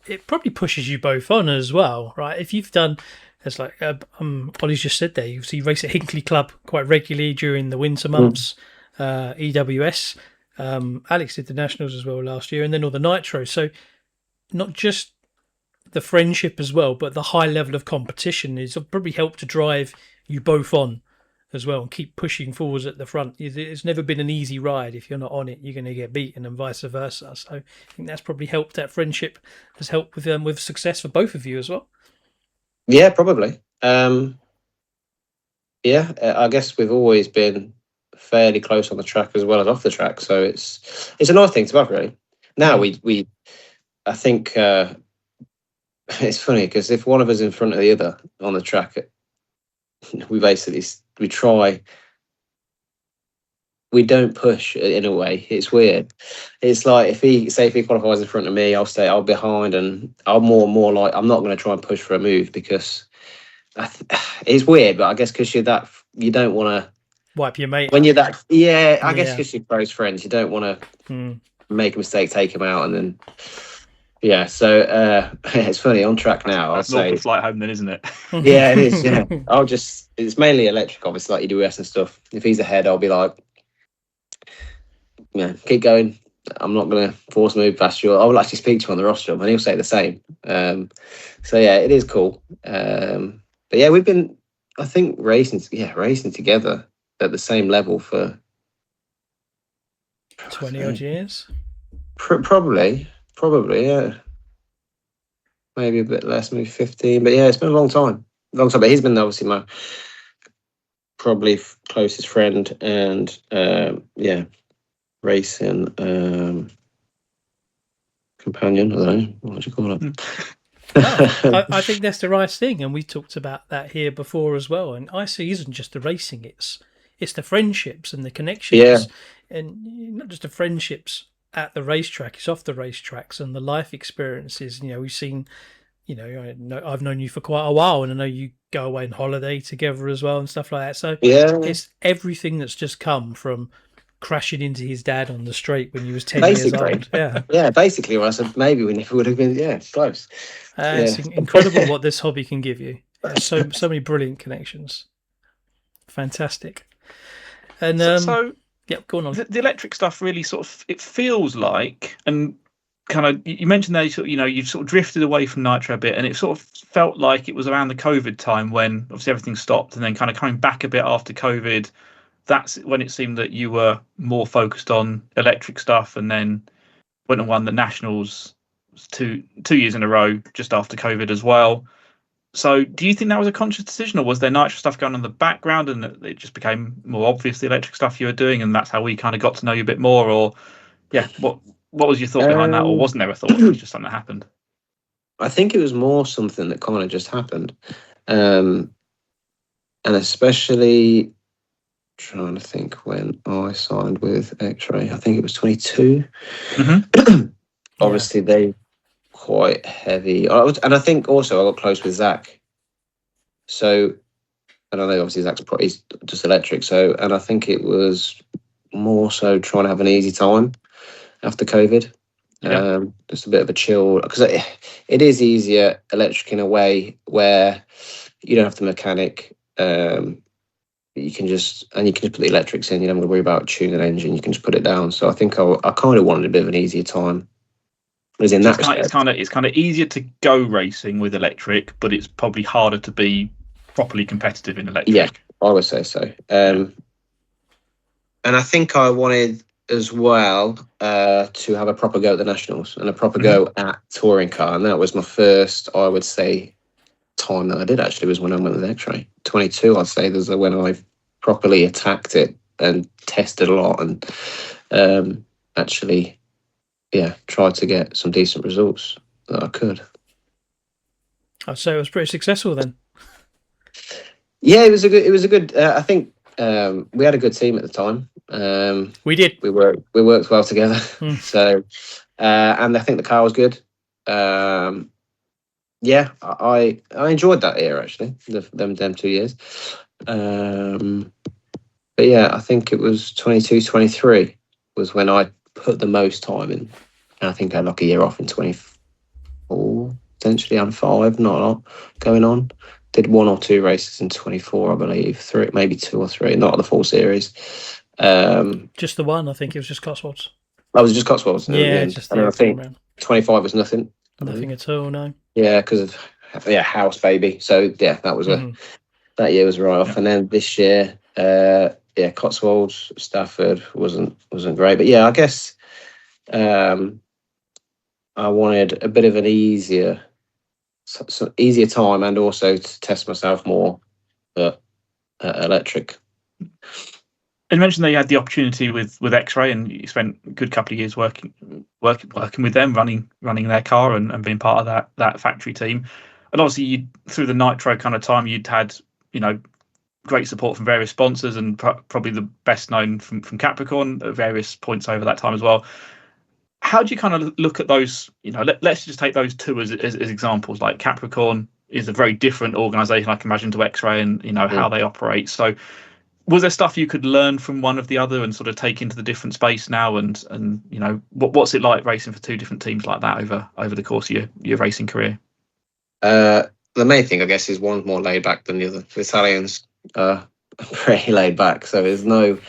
it probably pushes you both on as well, right? If you've done, as like Ollie's just said there, you race at Hinckley Club quite regularly during the winter months, EWS. Alex did the nationals as well last year, and then all the nitro. So not just the friendship as well, but the high level of competition is probably helped to drive you both on as well and keep pushing forwards at the front. It's never been an easy ride. If you're not on it, you're going to get beaten, and vice versa. So I think that's probably helped. That friendship has helped with success for both of you as well. Yeah, probably. I guess we've always been fairly close on the track as well as off the track, so it's a nice thing to have, really. Now we I think it's funny because if one of us in front of the other on the track, we try. We don't push in a way. It's weird. It's like if he qualifies in front of me, I'll behind, and I'm more like I'm not going to try and push for a move because it's weird. But I guess because you don't want to wipe your mate when you're that. Yeah, I guess because you're close friends, you don't want to make a mistake, take him out, and then. Yeah, so it's funny on track now. I'll say the flight home, then, isn't it? Yeah, it is. Yeah, it's mainly electric, obviously, like EWS and stuff. If he's ahead, I'll be like, keep going. I'm not going to force move past you. I will actually speak to him on the rostrum, and he'll say the same. So yeah, it is cool. But yeah, we've been, I think, racing together at the same level for 20 odd years. Probably, yeah. Maybe a bit less, maybe 15. But yeah, it's been a long time. But he's been obviously my probably closest friend, and racing companion. I don't know, what do you call it? No, I think that's the right thing, and we talked about that here before as well. And IC isn't just the racing; it's the friendships and the connections, and not just the friendships at the racetrack, it's off the racetracks and the life experiences. We've seen, I've known you for quite a while, and I know you go away on holiday together as well and stuff like that. So it's everything that's just come from crashing into his dad on the straight when he was 10 years old. Yeah, basically. Well, I said maybe we never would have been. Yeah, it's close. It's incredible what this hobby can give you. So many brilliant connections. Fantastic. And yeah, go on. The electric stuff really sort of, it feels like, and kind of, you mentioned there, you've sort of drifted away from nitro a bit, and it sort of felt like it was around the COVID time when obviously everything stopped, and then kind of coming back a bit after COVID. That's when it seemed that you were more focused on electric stuff, and then went and won the Nationals 2 years in a row just after COVID as well. So do you think that was a conscious decision, or was there nitro stuff going on in the background and it just became more obvious the electric stuff you were doing, and that's how we kind of got to know you a bit more? Or what was your thought behind that, or wasn't there a thought? It was just something that happened? I think it was more something that kind of just happened, and especially trying to think when I signed with X-Ray. I think it was 22. Mm-hmm. Obviously, they quite heavy. And I think also I got close with Zach. So, and I know obviously he's just electric. So, and I think it was more so trying to have an easy time after COVID. Just a bit of a chill, because it is easier electric in a way where you don't have to mechanic. You can just put the electrics in. You don't have to worry about tuning an engine. You can just put it down. So I think I kind of wanted a bit of an easier time. It's kind of easier to go racing with electric, but it's probably harder to be properly competitive in electric. Yeah, I would say so. And I think I wanted as well to have a proper go at the Nationals and a proper go at touring car, and that was my first, I would say, time that I did actually was when I went with X-Ray. 22, I'd say, there's when I properly attacked it and tested a lot and actually. Tried to get some decent results that I could. I'd say it was pretty successful then. Yeah, it was a good. I think we had a good team at the time. We did. We worked well together. So, and I think the car was good. I enjoyed that era actually. Them 2 years. But yeah, I think it was 22, 23 was when I put the most time in. And I think I had like a year off in 24, potentially, and 5, not a lot going on. Did 1 or 2 races in 24, I believe. 3, maybe 2 or 3, not the full series. Just the one, I think it was just Cotswolds. I was just Cotswolds. Yeah, just and I think around. 25 was nothing. Nothing at all, no. Yeah, because of house baby. So yeah, that was that year was right off. And then this year, Cotswolds, Stafford wasn't great, but yeah, I guess I wanted a bit of an easier time, and also to test myself more at electric. And you mentioned that you had the opportunity with X-Ray, and you spent a good couple of years working with them, running their car and being part of that factory team. And obviously, through the nitro kind of time, you'd had great support from various sponsors, and probably the best known from Capricorn at various points over that time as well. How do you kind of look at those? Let's just take those two as examples. Like Capricorn is a very different organisation, I can imagine, to X-Ray, and how they operate. So, was there stuff you could learn from one of the other and sort of take into the different space now? And what's it like racing for 2 different teams like that over the course of your racing career? The main thing, I guess, is one's more laid back than the other. The Italians are pretty laid back, so there's no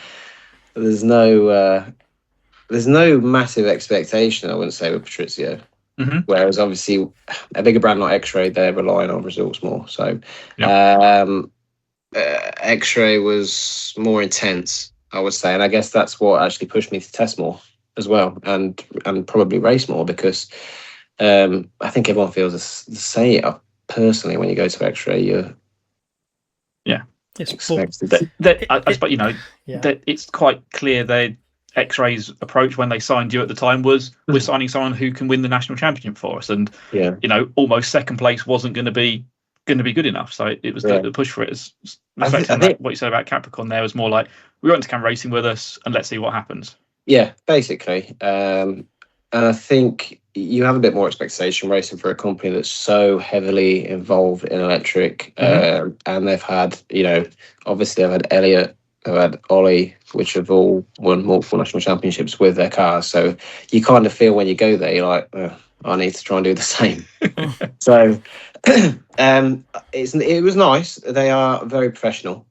massive expectation, I wouldn't say, with Patrizio. Mm-hmm. Whereas obviously a bigger brand like X-Ray, they're relying on results more. So X-Ray was more intense, I would say, and I guess that's what actually pushed me to test more as well, and probably race more, because I think everyone feels the same. Personally, when you go to X-Ray, it's that it's quite clear that X-Ray's approach when they signed you at the time was, we're signing someone who can win the national championship for us, and almost second place wasn't going to be good enough. So it was the push for it. I think what you said about Capricorn there was more like, we want to come racing with us and let's see what happens. Yeah, basically. And I think you have a bit more expectation racing for a company that's so heavily involved in electric. And they've had, obviously they've had Elliott, they've had Oli, which have all won multiple national championships with their cars. So you kind of feel when you go there, you're like, I need to try and do the same. So it was nice. They are very professional,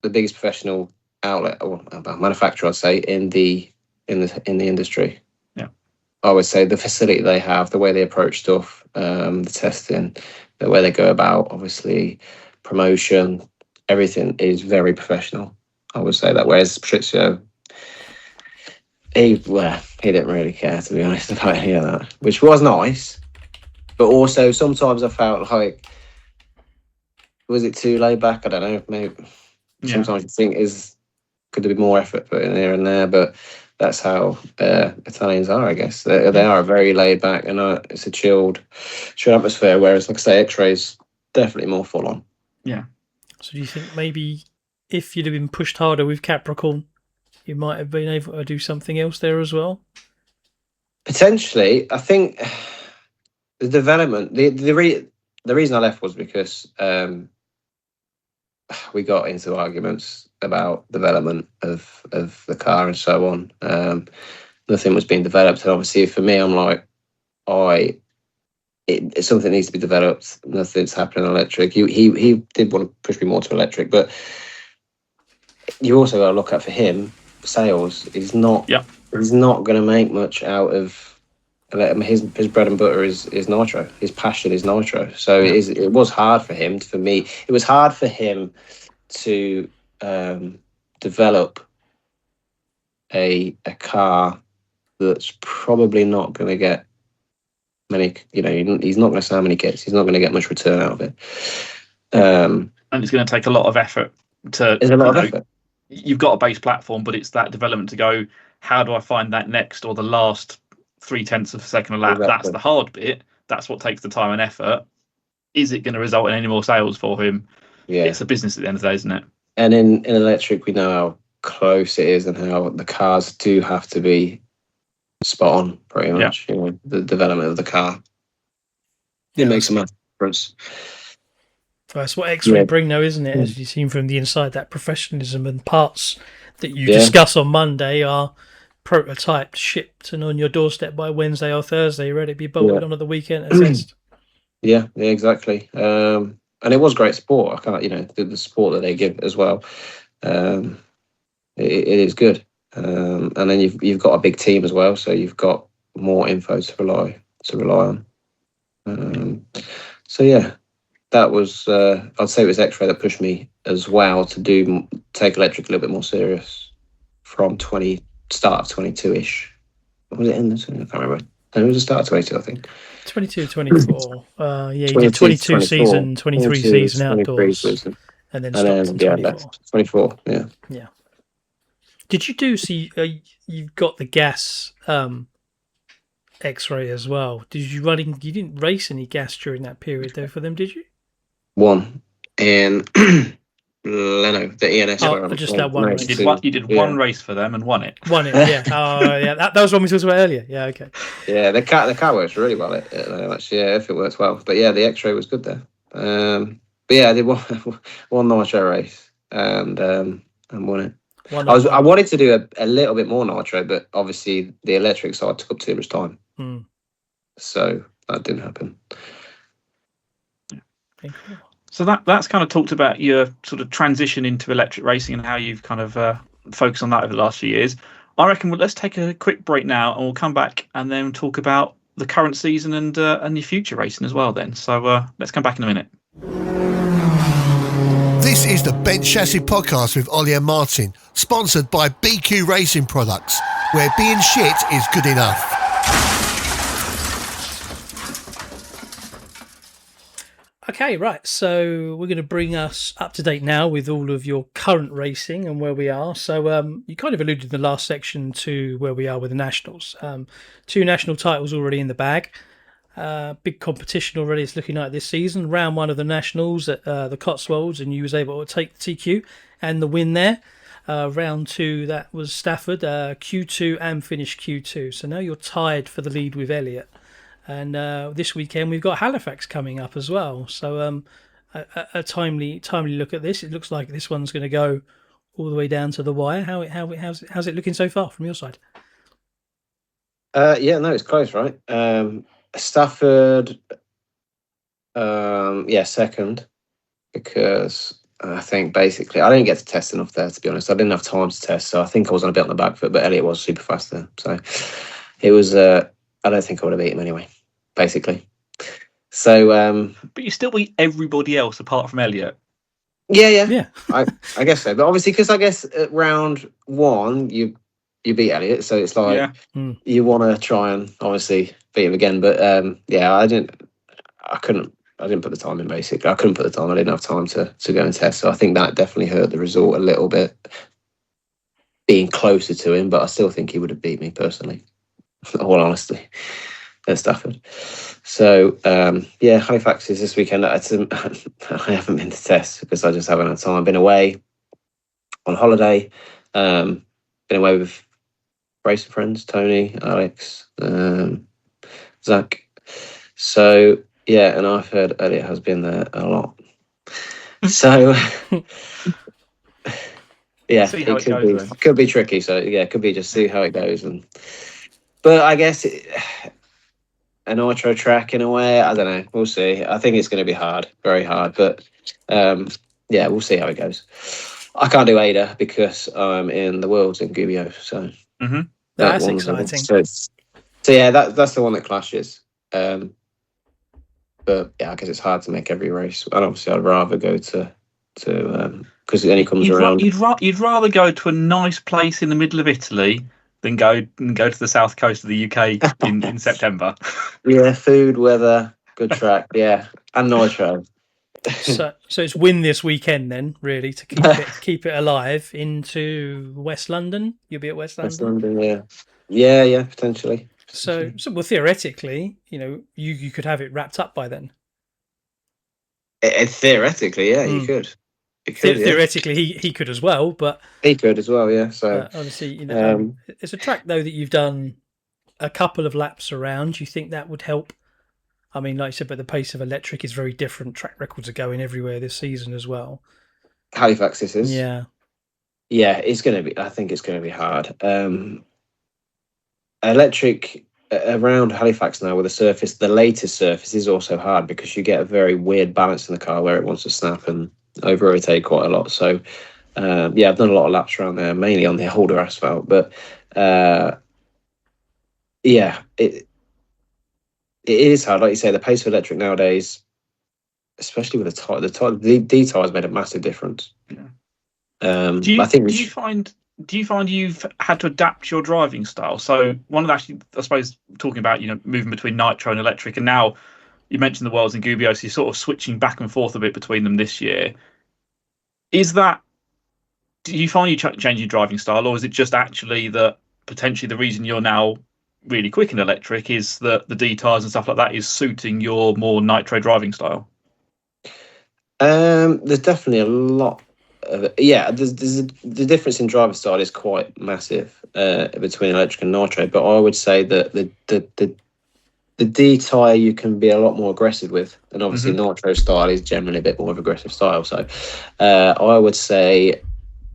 the biggest professional outlet or manufacturer, I'd say, in the industry. I would say the facility they have, the way they approach stuff, the testing, the way they go about, obviously, promotion, everything is very professional. I would say that. Whereas Patrizio, he didn't really care, to be honest, about any of that, which was nice. But also, sometimes I felt like, was it too laid back? I don't know. Maybe sometimes you think could there be more effort put in here and there, but that's how Italians are, I guess. They are very laid back, and it's a chilled atmosphere. Whereas, like I say, X-Ray is definitely more full on. Yeah. So, do you think maybe if you'd have been pushed harder with Capricorn, you might have been able to do something else there as well? Potentially, I think the development. The reason I left was because we got into arguments about development of the car and so on. Nothing was being developed, and obviously for me, I'm like, it's something that needs to be developed. Nothing's happening on electric. He did want to push me more to electric, but you also got to look at, for him, sales. He's not going to make much out of. His bread and butter is nitro. His passion is nitro. So it was hard for him. For me, it was hard for him to develop a car that's probably not going to get many. He's not going to sell many kits. He's not going to get much return out of it. And it's going to take a lot of effort to. It's a lot of effort. You've got a base platform, but it's that development to go. How do I find that next or the last 0.3 of a second a lap? Exactly. That's the hard bit. That's what takes the time and effort. Is it going to result in any more sales for him? Yeah, it's a business at the end of the day, isn't it? And in electric, we know how close it is and how the cars do have to be spot on, pretty much. Yeah. The development of the car. It makes a massive difference. That's what X-Ray bring, though, isn't it? As you've seen from the inside, that professionalism and parts that you discuss on Monday are prototyped, shipped, and on your doorstep by Wednesday or Thursday, ready to be bolted on at the weekend and test. Yeah, exactly. And it was great support. I can't, the support that they give as well. It is good. And then you've got a big team as well, so you've got more info to rely on. So yeah, that was. I'd say it was X-Ray that pushed me as well to take electric a little bit more serious from start of 22-ish. Was it in the? I can't remember. It was the start of 22, I think. 22, 24. You did 22 season, 23 season outdoors, and then stopped in 24. 24, yeah. Yeah. Did you you've got the gas X-Ray as well. You didn't race any gas during that period, though, for them, did you? One. In Leno, the ENS. Just that one race. You did one race for them and won it. Won it, yeah. Oh, yeah. That was one we talked about earlier. Yeah, okay. Yeah, the car works really well at Leno, actually. Yeah, if it works well. But yeah, the X-Ray was good there. But yeah, I did one nitro race and won it. I wanted to do a little bit more nitro, but obviously the electric side took up too much time. So that didn't happen. Okay, cool. So that's kind of talked about your sort of transition into electric racing and how you've kind of focused on that over the last few years. I reckon let's take a quick break now and we'll come back and then talk about the current season and your future racing as well then. So let's come back in a minute. This is the Bent Chassis Podcast with Oli and Martin, sponsored by BQ Racing Products, where being shit is good enough. Okay, right. So we're going to bring us up to date now with all of your current racing and where we are. So you kind of alluded in the last section to where we are with the Nationals. 2 national titles already in the bag. Big competition already it's looking like this season. Round 1 of the Nationals at the Cotswolds, and you was able to take the TQ and the win there. Round 2, that was Stafford, Q2 and finished Q2. So now you're tied for the lead with Elliott. And this weekend we've got Halifax coming up as well. So a timely look at this. It looks like this one's going to go all the way down to the wire. How's it looking so far from your side? Yeah, no, it's close, right? Stafford, second, because I think basically I didn't get to test enough there, to be honest. I didn't have time to test, so I think I was on a bit on the back foot, but Elliott was super fast there. So it was, I don't think I would have beat him anyway, basically. So, but you still beat everybody else apart from Elliott. Yeah. I guess so. But obviously, because I guess at round 1, you beat Elliott, so it's like you want to try and obviously beat him again. But I didn't put the time in, basically. I couldn't put the time. I didn't have time to go and test. So I think that definitely hurt the result a little bit, being closer to him. But I still think he would have beat me personally, in all honesty, at Stafford. So, Halifax is this weekend. I haven't been to test because I just haven't had time. I've been away on holiday. Been away with racing friends, Tony, Alex, Zach. So, yeah, and I've heard Elliot has been there a lot. So, yeah, it could be tricky. So, yeah, it could be just see how it goes. But I guess a nitro track in a way, I don't know. We'll see. I think it's going to be hard, very hard. But, we'll see how it goes. I can't do Ada because I'm in the Worlds in Gubbio. So that's exciting. So yeah, that's the one that clashes. But yeah, I guess it's hard to make every race. And obviously, I'd rather go to because it only comes around. You'd rather go to a nice place in the middle of Italy than go to the south coast of the UK in September. Yeah, food, weather, good track. Yeah, and nitro. So it's win this weekend then, really, to keep it alive into West London. You'll be at West London. West London, yeah, potentially. So well, theoretically, you could have it wrapped up by then. Theoretically, yeah, you could. Theoretically, he could as well, but he could as well, yeah. So obviously, it's a track though that you've done a couple of laps around. Do you think that would help? I mean, like you said, but the pace of electric is very different. Track records are going everywhere this season as well. Halifax, this is. Yeah, it's going to be. I think it's going to be hard. Electric around Halifax now with the latest surface is also hard because you get a very weird balance in the car where it wants to snap and over rotate quite a lot. So, I've done a lot of laps around there, mainly on the older asphalt. But it is hard, like you say. The pace of electric nowadays, especially with the D tyres made a massive difference. Yeah. Do you find you've had to adapt your driving style? So one of the, actually, I suppose, talking about moving between nitro and electric, and now you mentioned the Worlds in Gubbio, so you're sort of switching back and forth a bit between them this year. Do you find you change your driving style, or is it just actually that potentially the reason you're now really quick in electric is that the D tyres and stuff like that is suiting your more nitro driving style? There's definitely a lot of it. Yeah, the difference in driver style is quite massive between electric and nitro, but I would say that the D tyre you can be a lot more aggressive with, and obviously nitro style is generally a bit more of aggressive style. So I would say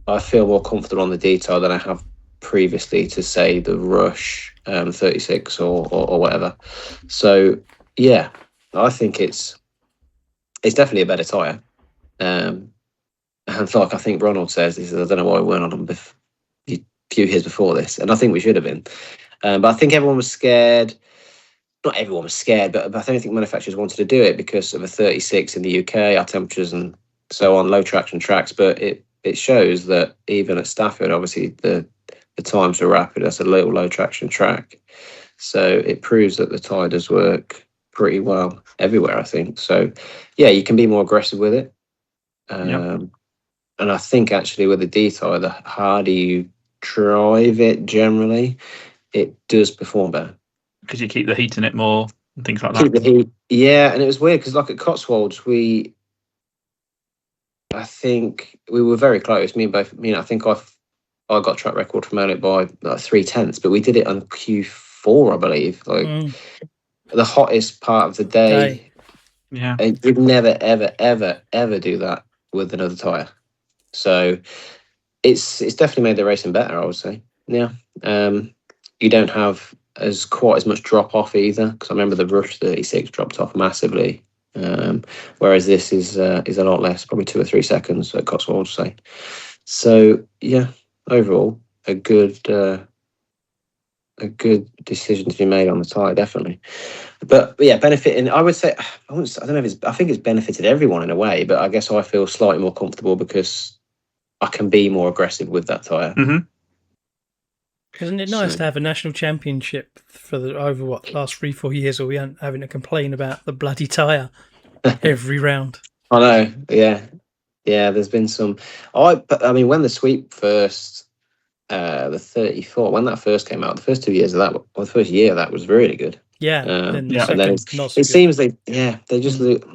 I feel more comfortable on the D tyre than I have previously to say the Rush 36 or whatever. So yeah, I think it's definitely a better tyre. And like I think Ronald says, I don't know why we weren't on them a few years before this, and I think we should have been. But I think everyone was scared. Not everyone was scared, but I don't think manufacturers wanted to do it because of a 36 in the UK, our temperatures and so on, low traction tracks. But it shows that even at Stafford, obviously the times are rapid. That's a little low traction track, so it proves that the tyre does work pretty well everywhere, I think. So yeah, you can be more aggressive with it. And I think actually with the D tyre, the harder you drive it, generally, it does perform better. Because you keep the heat in it more and things like Keep that. The heat. Yeah, and it was weird because like at Cotswolds, I think we were very close. I think I got track record from Elliot by like 3/10, but we did it on Q4, I believe. Like the hottest part of the day. Yeah. And you'd never, ever, ever, ever do that with another tyre. So it's definitely made the racing better, I would say. Yeah. You don't have quite as much drop off either, because I remember the Rush 36 dropped off massively. Whereas this is a lot less, probably 2 or 3 seconds at Cotswold, say. So yeah, overall a good decision to be made on the tyre, definitely. But yeah, benefiting, I would say, I don't know if I think it's benefited everyone in a way, but I guess I feel slightly more comfortable because I can be more aggressive with that tyre. Mm-hmm. Isn't it nice to have a national championship for the last 3-4 years, where we aren't having to complain about the bloody tyre every round? I know, yeah. There's been some. I mean, when the sweep first, the 34, when that first came out, the first 2 years of that, the first year of that was really good. Yeah, and then then it seems they just look.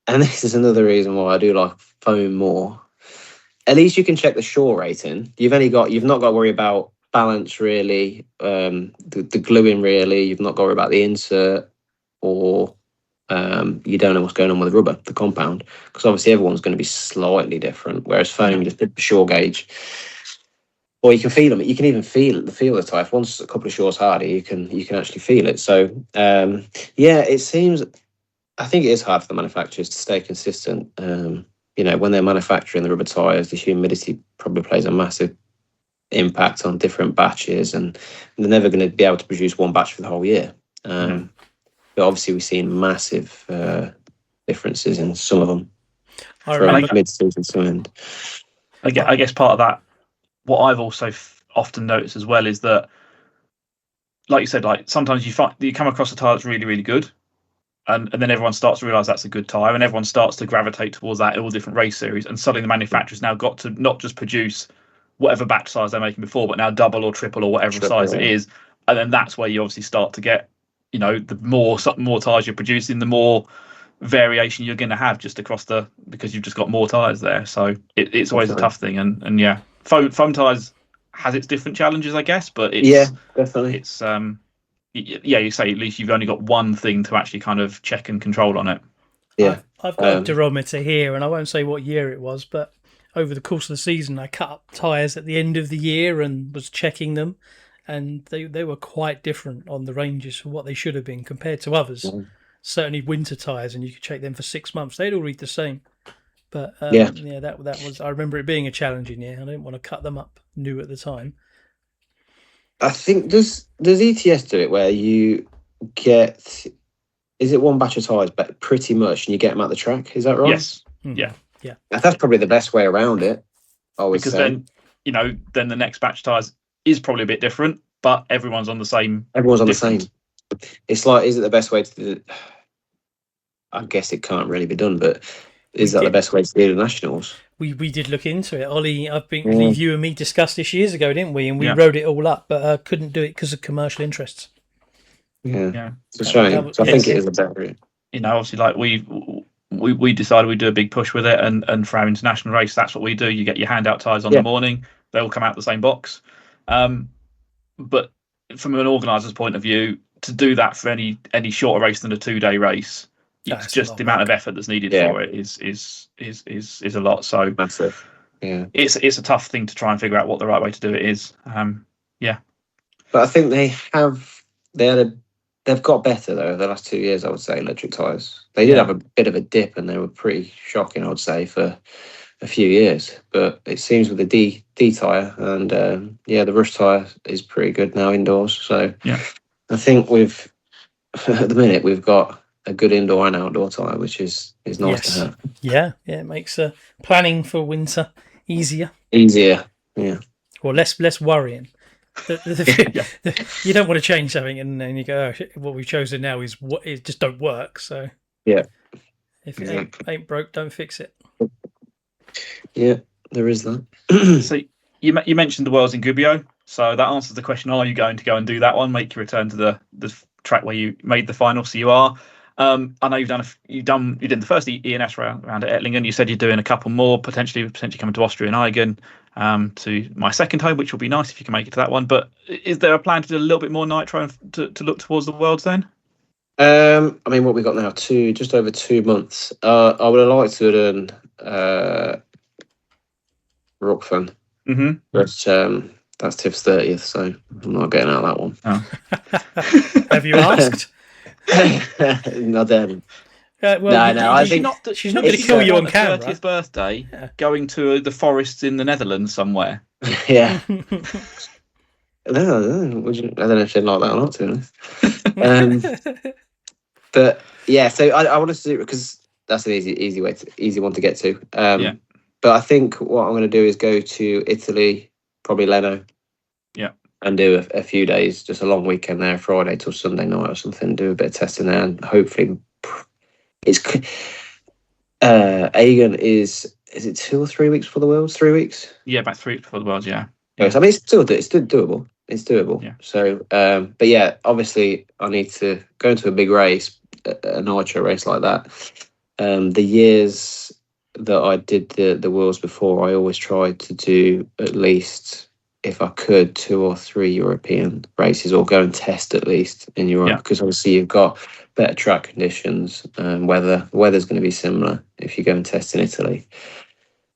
And this is another reason why I do like foam more. At least you can check the shore rating. You've not got to worry about balance really, the gluing really. You've not got to worry about the insert, or you don't know what's going on with the rubber, the compound, because obviously everyone's going to be slightly different. Whereas foam, just the shore gauge, or you can feel them. You can even feel the tyre. Once a couple of shores harder, you can actually feel it. So it seems. I think it is hard for the manufacturers to stay consistent. When they're manufacturing the rubber tyres, the humidity probably plays a massive impact on different batches, and they're never going to be able to produce one batch for the whole year. But obviously, we've seen massive differences in some of them. From mid-season to end. I guess part of that, what I've also often noticed as well, is that, like you said, like sometimes you come across a tyre that's really, really good, and then everyone starts to realise that's a good tyre, and everyone starts to gravitate towards that in all different race series, and suddenly the manufacturer's now got to not just produce whatever batch size they're making before, but now double or triple or whatever size it is, and then that's where you obviously start to get, the more tyres you're producing, the more variation you're going to have just across because you've just got more tyres there. So it's always a tough thing, and yeah, foam tyres has its different challenges, I guess, but definitely it's you say at least you've only got one thing to actually kind of check and control on it. I've got a durometer here, and I won't say what year it was, but over the course of the season I cut up tyres at the end of the year and was checking them, and they were quite different on the ranges from what they should have been compared to others. Certainly winter tyres, and you could check them for 6 months, they'd all read the same. But that was, I remember it being a challenging year. I didn't want to cut them up new at the time. I think does ETS do it where you get, is it one batch of tyres, but pretty much, and you get them at the track? Is that right? Yes. Yeah. That's probably the best way around it, I would say. Because then the next batch of tyres is probably a bit different, but everyone's on the same. Everyone's on the same. It's like, is it the best way to do it? I guess it can't really be done, but is that the best way to do the nationals? We did look into it, Ollie. I believe you and me discussed this years ago, didn't we? And we wrote it all up, but couldn't do it because of commercial interests. Yeah. It's a shame. So I think it is a better route. Obviously, like we decided we'd do a big push with it, and for our international race, that's what we do. You get your handout tyres on the morning; they all come out the same box. But from an organiser's point of view, to do that for any shorter race than a 2-day race, it's just the amount of effort that's needed for it is a lot. So massive. Yeah, it's a tough thing to try and figure out what the right way to do it is. But I think they've got better though over the last 2 years. I would say electric tyres. They did have a bit of a dip, and they were pretty shocking, I would say, for a few years. But it seems with the D tyre and the Rush tyre is pretty good now indoors. So I think at the minute we've got a good indoor and outdoor tyre, which is nice to have. Yeah, it makes planning for winter easier. Yeah. Or less worrying. You don't want to change something, and then you go, oh, what we've chosen now is what it just don't work. So if it ain't broke, don't fix it. Yeah, there is that. So you mentioned the Worlds in Gubbio, so that answers the question: are you going to go and do that one? Make your return to the track where you made the final. So you are. I know you did the first ENS round at Ettlingen. You said you're doing a couple more, potentially coming to Austria and Eigen. to my second home, which will be nice if you can make it to that one. But is there a plan to do a little bit more nitro and to look towards the Worlds then? I mean, what we got now? Just over 2 months. I would have liked to have done Rockfun, but that's Tiff's 30th, so I'm not getting out of that one. Oh. Have you asked? No, then. Well, no. I think she's not going to kill you on camera. 30th birthday, going to the forests in the Netherlands somewhere. Yeah. I don't know if she'd like that or not, to be honest. But yeah, so I wanted to do it because that's an easy one to get to. But I think what I'm going to do is go to Italy, probably Leno. Yeah. And do a few days, just a long weekend there, Friday till Sunday night or something. Do a bit of testing there, and hopefully, Aegon is it 2 or 3 weeks before the Worlds? 3 weeks. Yeah, about 3 weeks before the Worlds. Yeah. I mean, it's still doable. It's doable. Yeah. So, but yeah, obviously, I need to go into a big race, a nitro race like that. The years that I did the Worlds before, I always tried to do at least, if I could, 2 or 3 European races, or go and test at least in Europe, because obviously you've got better track conditions and weather. The weather's going to be similar if you go and test in Italy.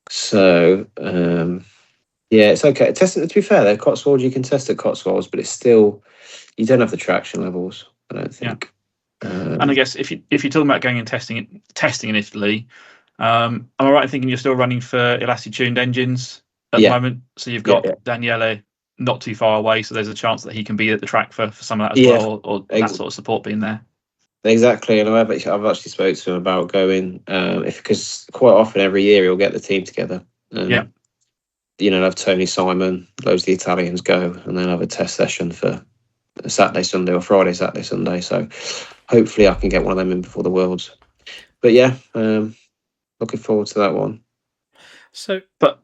So, yeah, it's okay. Testing, to be fair, though, Cotswolds, you can test at Cotswolds, but it's still, you don't have the traction levels, I don't think. And I guess if you're talking about going and testing in Italy, am I right in thinking you're still running for Elasti-tuned engines at the moment? So you've got Daniele not too far away, so there's a chance that he can be at the track for some of that as well, or that sort of support being there. Exactly, and I've actually spoke to him about going, because quite often every year he'll get the team together. You know, have Tony Simon, loads of the Italians go, and then have a test session for a Saturday, Sunday, or Friday, Saturday, Sunday. So hopefully I can get one of them in before the Worlds. But yeah, looking forward to that one. So, but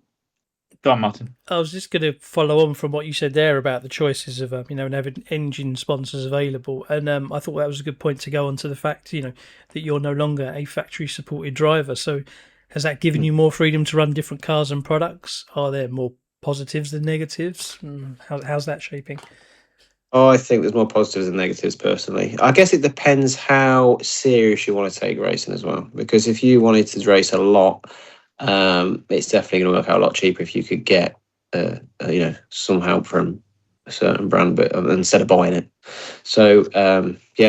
go on, Martin. I was just going to follow on from what you said there about the choices of and having engine sponsors available, and I thought that was a good point to go on to the fact that you're no longer a factory supported driver. So has that given you more freedom to run different cars and products? Are there more positives than negatives? How's that shaping? Oh, I think there's more positives than negatives, personally. I guess it depends how serious you want to take racing as well. Because if you wanted to race a lot, it's definitely going to work out a lot cheaper if you could get, some help from a certain brand, but instead of buying it. So,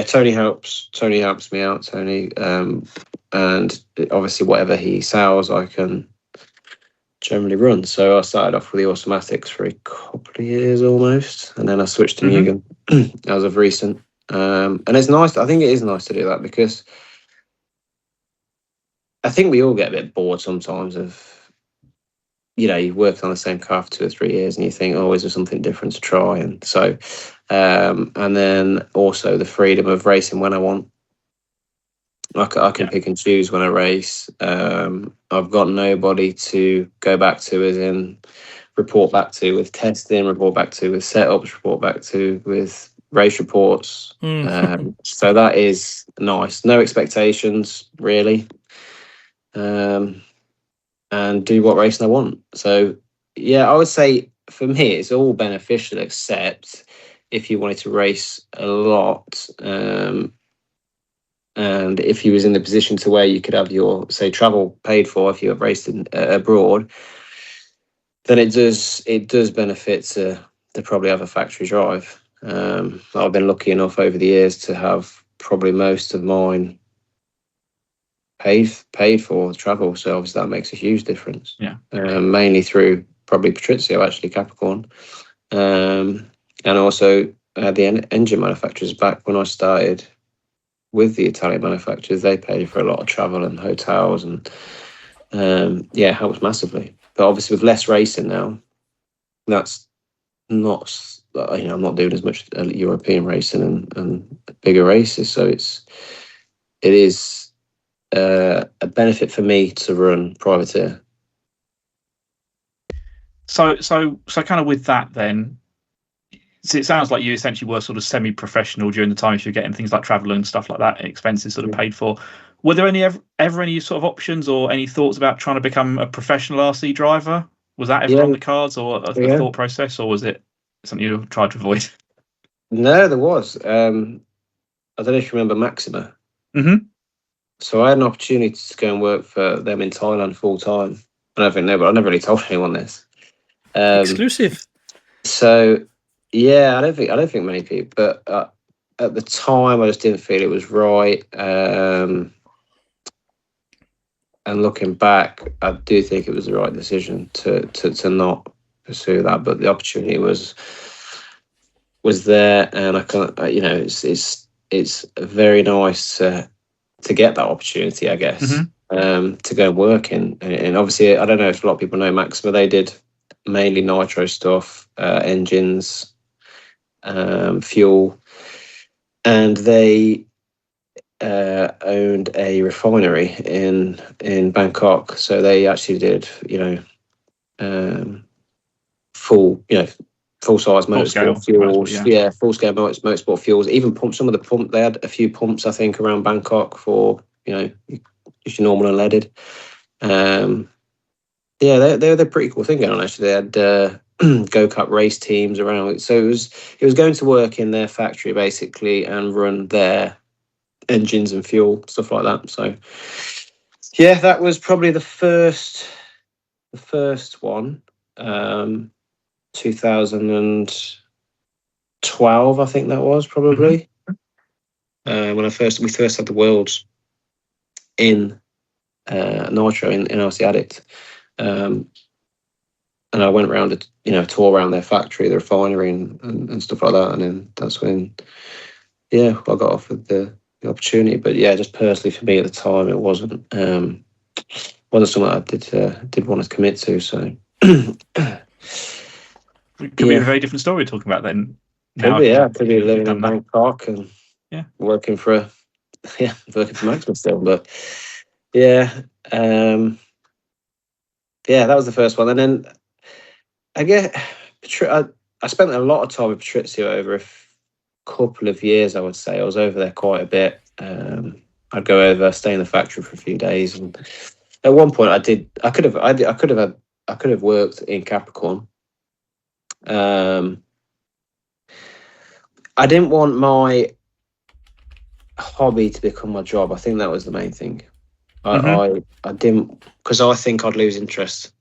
Tony helps. Tony helps me out. Tony, and obviously whatever he sells, I can generally run. So I started off with the automatics for a couple of years almost, and then I switched to Mugen as of recent. And it's nice. I think it is nice to do that, because I think we all get a bit bored sometimes of, you've worked on the same car for 2 or 3 years and you think, oh, is there something different to try? And so, and then also the freedom of racing when I want. I can pick and choose when I race. I've got nobody to go back to, as in report back to with testing, report back to with setups, report back to with race reports. So that is nice. No expectations, really. And do what racing I want. So, yeah, I would say for me, it's all beneficial, except if you wanted to race a lot. And if he was in the position to where you could have your, say, travel paid for if you have raced abroad, then it does benefit to probably have a factory drive. I've been lucky enough over the years to have probably most of mine paid for travel, so obviously that makes a huge difference. Mainly through probably Patrizio, actually, Capricorn, and also the engine manufacturers. Back when I started with the Italian manufacturers, they paid for a lot of travel and hotels, and helps massively. But obviously with less racing now, that's not, I'm not doing as much European racing and bigger races, so it is a benefit for me to run privateer. So kind of with that then, so it sounds like you essentially were sort of semi-professional during the time if you're getting things like travel and stuff like that, expenses sort of paid for. Were there ever any sort of options or any thoughts about trying to become a professional RC driver? Was that ever on the cards or a Yeah. thought process, or was it something you tried to avoid? No, there was. I don't know if you remember Maxima. Mm-hmm. So I had an opportunity to go and work for them in Thailand full time. I don't think but I never really told anyone this. Exclusive. So yeah, I don't think many people, but at the time I just didn't feel it was right. And looking back, I do think it was the right decision to not pursue that. But the opportunity was there, and I can't. It's very nice to get that opportunity, I guess, to go work in. And obviously, I don't know if a lot of people know Maxima. They did mainly nitro stuff, engines, fuel, and they owned a refinery in Bangkok. So they actually did, full size motorsport fuels. Full scale motorsport fuels. Even pumps. Some of the pump. They had a few pumps, I think, around Bangkok for just your normal unleaded. They're pretty cool thing going on. Actually, they had go-kart race teams around. So it was going to work in their factory basically and run their engines and fuel, stuff like that. So yeah, that was probably the first one. 2012, I think that was probably when we first had the Worlds in Nitro in RC Addict, and I went around a tour around their factory, the refinery, and stuff like that. And then that's when I got offered the opportunity. But yeah, just personally for me at the time, it wasn't something I did want to commit to. So it could be a very different story talking about then. Could be living in Bangkok and working for Maxima still. But that was the first one. And then I spent a lot of time with Patrizio over a couple of years, I would say. I was over there quite a bit. I'd go over, stay in the factory for a few days, and at one point I could have worked in Capricorn. I didn't want my hobby to become my job. I think that was the main thing. I didn't, because I think I'd lose interest.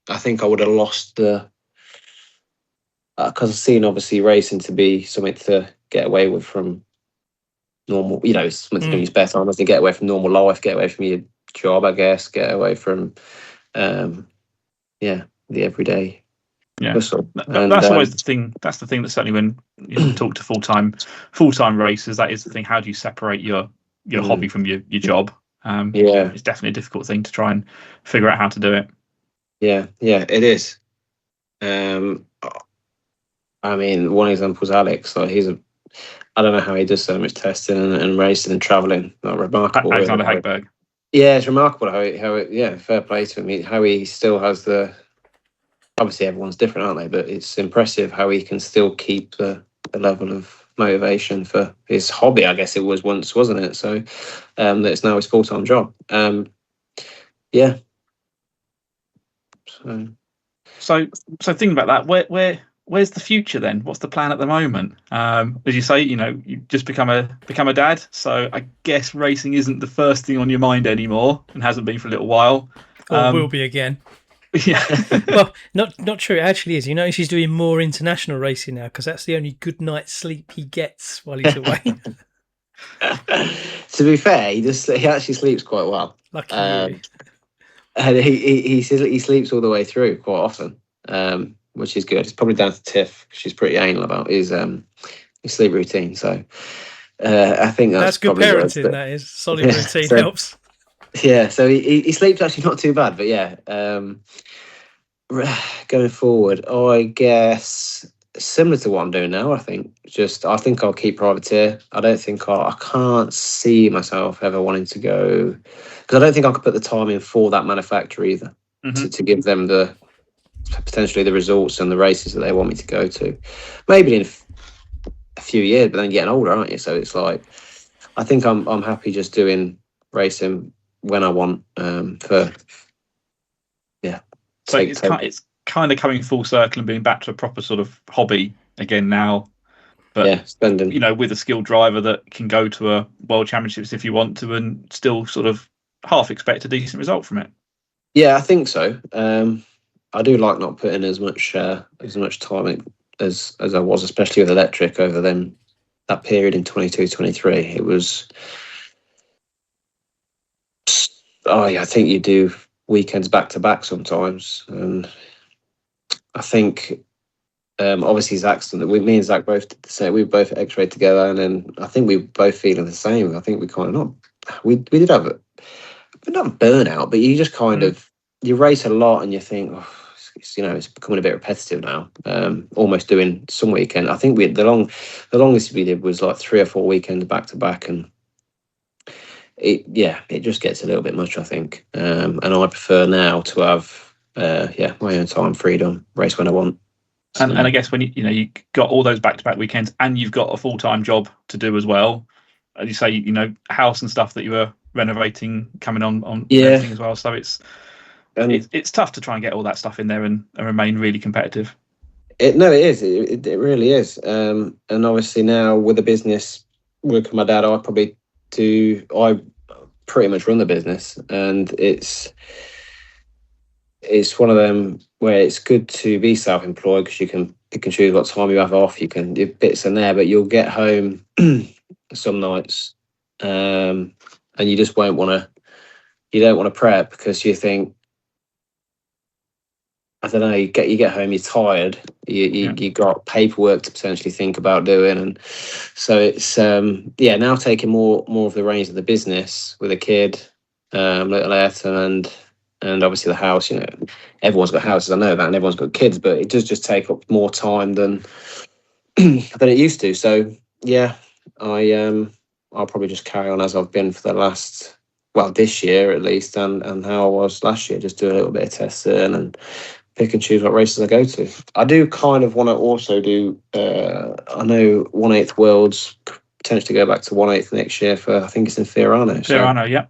I think I would have lost because I've seen obviously racing to be something to get away with from normal, something to do your spare time, to get away from normal life, get away from your job, I guess, get away from the everyday. Yeah, that's always the thing. That's the thing that certainly when you talk to full time racers, that is the thing. How do you separate your hobby from your job? It's definitely a difficult thing to try and figure out how to do it. Yeah, it is. I mean, one example is Alex. Like I don't know how he does so much testing and racing and traveling. Not remarkable. Alexander Hagberg. Yeah, it's remarkable how fair play to him. How he still has the. Obviously, everyone's different, aren't they? But it's impressive how he can still keep the level of motivation for his hobby. I guess it was once, wasn't it? So that it's now his full-time job. So thinking about that, where's the future then? What's the plan at the moment? As you say, you just become a dad. So I guess racing isn't the first thing on your mind anymore, and hasn't been for a little while. Or will be again. Yeah. Well, not true. It actually is. You notice he's doing more international racing now because that's the only good night's sleep he gets while he's away. To be fair, he actually sleeps quite well. Lucky you. And he sleeps all the way through quite often, which is good. It's probably down to Tiff. She's pretty anal about his sleep routine. So I think that's good parenting. Good, that is solid routine helps. Yeah, so he sleeps actually not too bad, but going forward, I guess similar to what I'm doing now. I think I'll keep privateer. I don't think I can't see myself ever wanting to go, because I don't think I could put the time in for that manufacturer either to give them potentially the results and the races that they want me to go to. Maybe in a few years, but then getting older, aren't you? So it's like I think I'm happy just doing racing when I want. So it's kind of coming full circle and being back to a proper sort of hobby again now. But spending, with a skilled driver that can go to a World Championships if you want to, and still sort of half expect a decent result from it. Yeah, I think so. I do like not putting as much time in as I was, especially with electric over that period in 22, 23. It was, I think you do weekends back to back sometimes, and I think obviously Zach's done that. Me and Zach both did the same. We both X-rayed together, and then I think we were both feeling the same. I think we kind of we did have not burnout, but you just kind of, you race a lot and you think, it's becoming a bit repetitive now. Almost doing some weekend. I think the longest we did was like 3 or 4 weekends back to back, and it just gets a little bit much, I think. And I prefer now to have my own time, freedom, race when I want. And I guess when you got all those back to back weekends, and you've got a full time job to do as well. As you say, house and stuff that you were renovating coming on everything as well. So it's tough to try and get all that stuff in there and remain really competitive. It is. It really is. And obviously now with the business, working with my dad, I pretty much run the business, and it's one of them where it's good to be self-employed because you can pick and choose what time you have off. You can do bits in there, but you'll get home some nights, and you just don't want to prep because you think, I don't know, you get home, you're tired, you got paperwork to potentially think about doing, and so it's now taking more of the reins of the business with a kid, little Ayrton, and obviously the house. Everyone's got houses, I know that, and everyone's got kids, but it does just take up more time than it used to. So I'll probably just carry on as I've been for this year at least, and how I was last year, just do a little bit of testing and pick and choose what races I go to. I do kind of want to also do, I know 1/8 Worlds, potentially go back to 1/8 next year for, I think it's in Fiorano. Fiorano, yeah.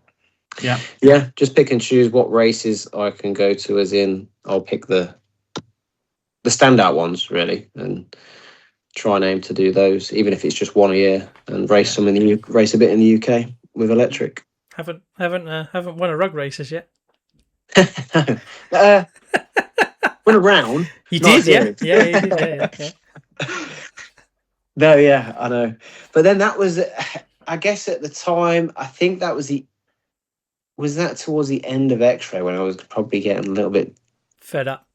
Yeah, just pick and choose what races I can go to, as in I'll pick the standout ones really, and try and aim to do those, even if it's just one a year, and race some race a bit in the UK with electric. Haven't won a rug races yet. Went around. You did, yeah. Yeah, you did, yeah. No, yeah, I know. But then that was, I guess at the time, I think that was that towards the end of X-Ray when I was probably getting a little bit fed up.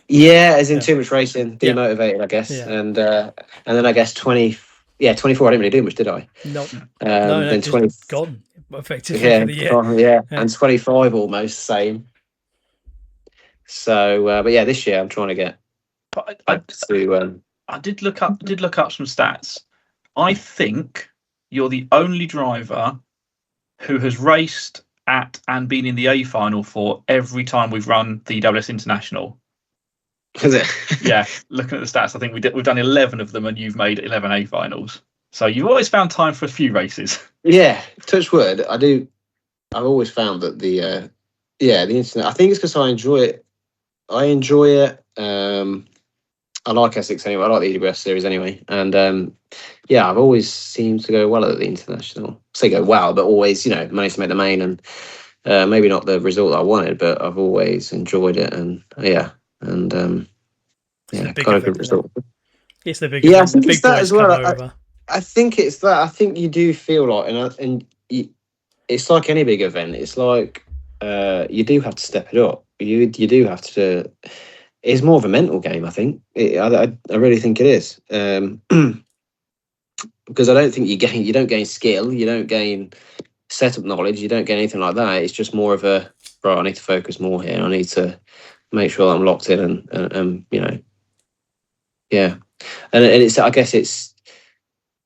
Yeah, as in too much racing, demotivated, I guess. Yeah. And then I guess 24, I didn't really do much, did I? Nope. No, then 20 gone effectively for the year. Gone, yeah, and 25 almost the same. So, but yeah, this year I'm trying to get. But I did look up some stats. I think you're the only driver who has raced at and been in the A final for every time we've run the EWS International. Is it? Yeah, looking at the stats, I think we've done 11 of them, and you've made 11 A finals. So you've always found time for a few races. Yeah, touch wood. I've always found that the internet. I think it's because I enjoy it. I like Essex anyway. I like the EWS series anyway, and I've always seemed to go well at the international. I say go well, but always managed to make the main, and maybe not the result that I wanted, but I've always enjoyed it, and got a good result. It's the big event. I think it's that as well. I think it's that. I think you do feel like, it's like any big event. It's like you do have to step it up. You do have to. It's more of a mental game, I think. I really think it is, because I don't think you don't gain skill, you don't gain setup knowledge, you don't get anything like that. It's just more of a right. I need to focus more here. I need to make sure that I'm locked in, and yeah. And it's, I guess it's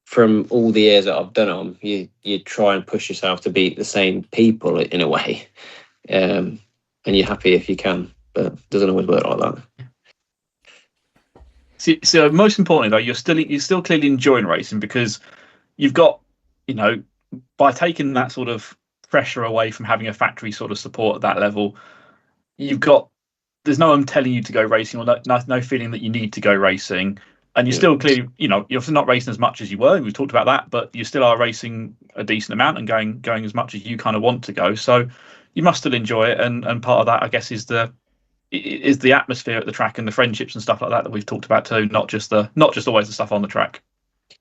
from all the years that I've done them, you try and push yourself to beat the same people in a way, and you're happy if you can, but it doesn't always work like that. So most importantly, though, you're still clearly enjoying racing, because you've got, by taking that sort of pressure away from having a factory sort of support at that level, you've got there's no one telling you to go racing, or no feeling that you need to go racing. And you're still clearly, you're obviously not racing as much as you were. We've talked about that, but you still are racing a decent amount and going as much as you kind of want to go. So you must still enjoy it. And part of that, I guess, is the atmosphere at the track and the friendships and stuff like that we've talked about too. Not just always the stuff on the track.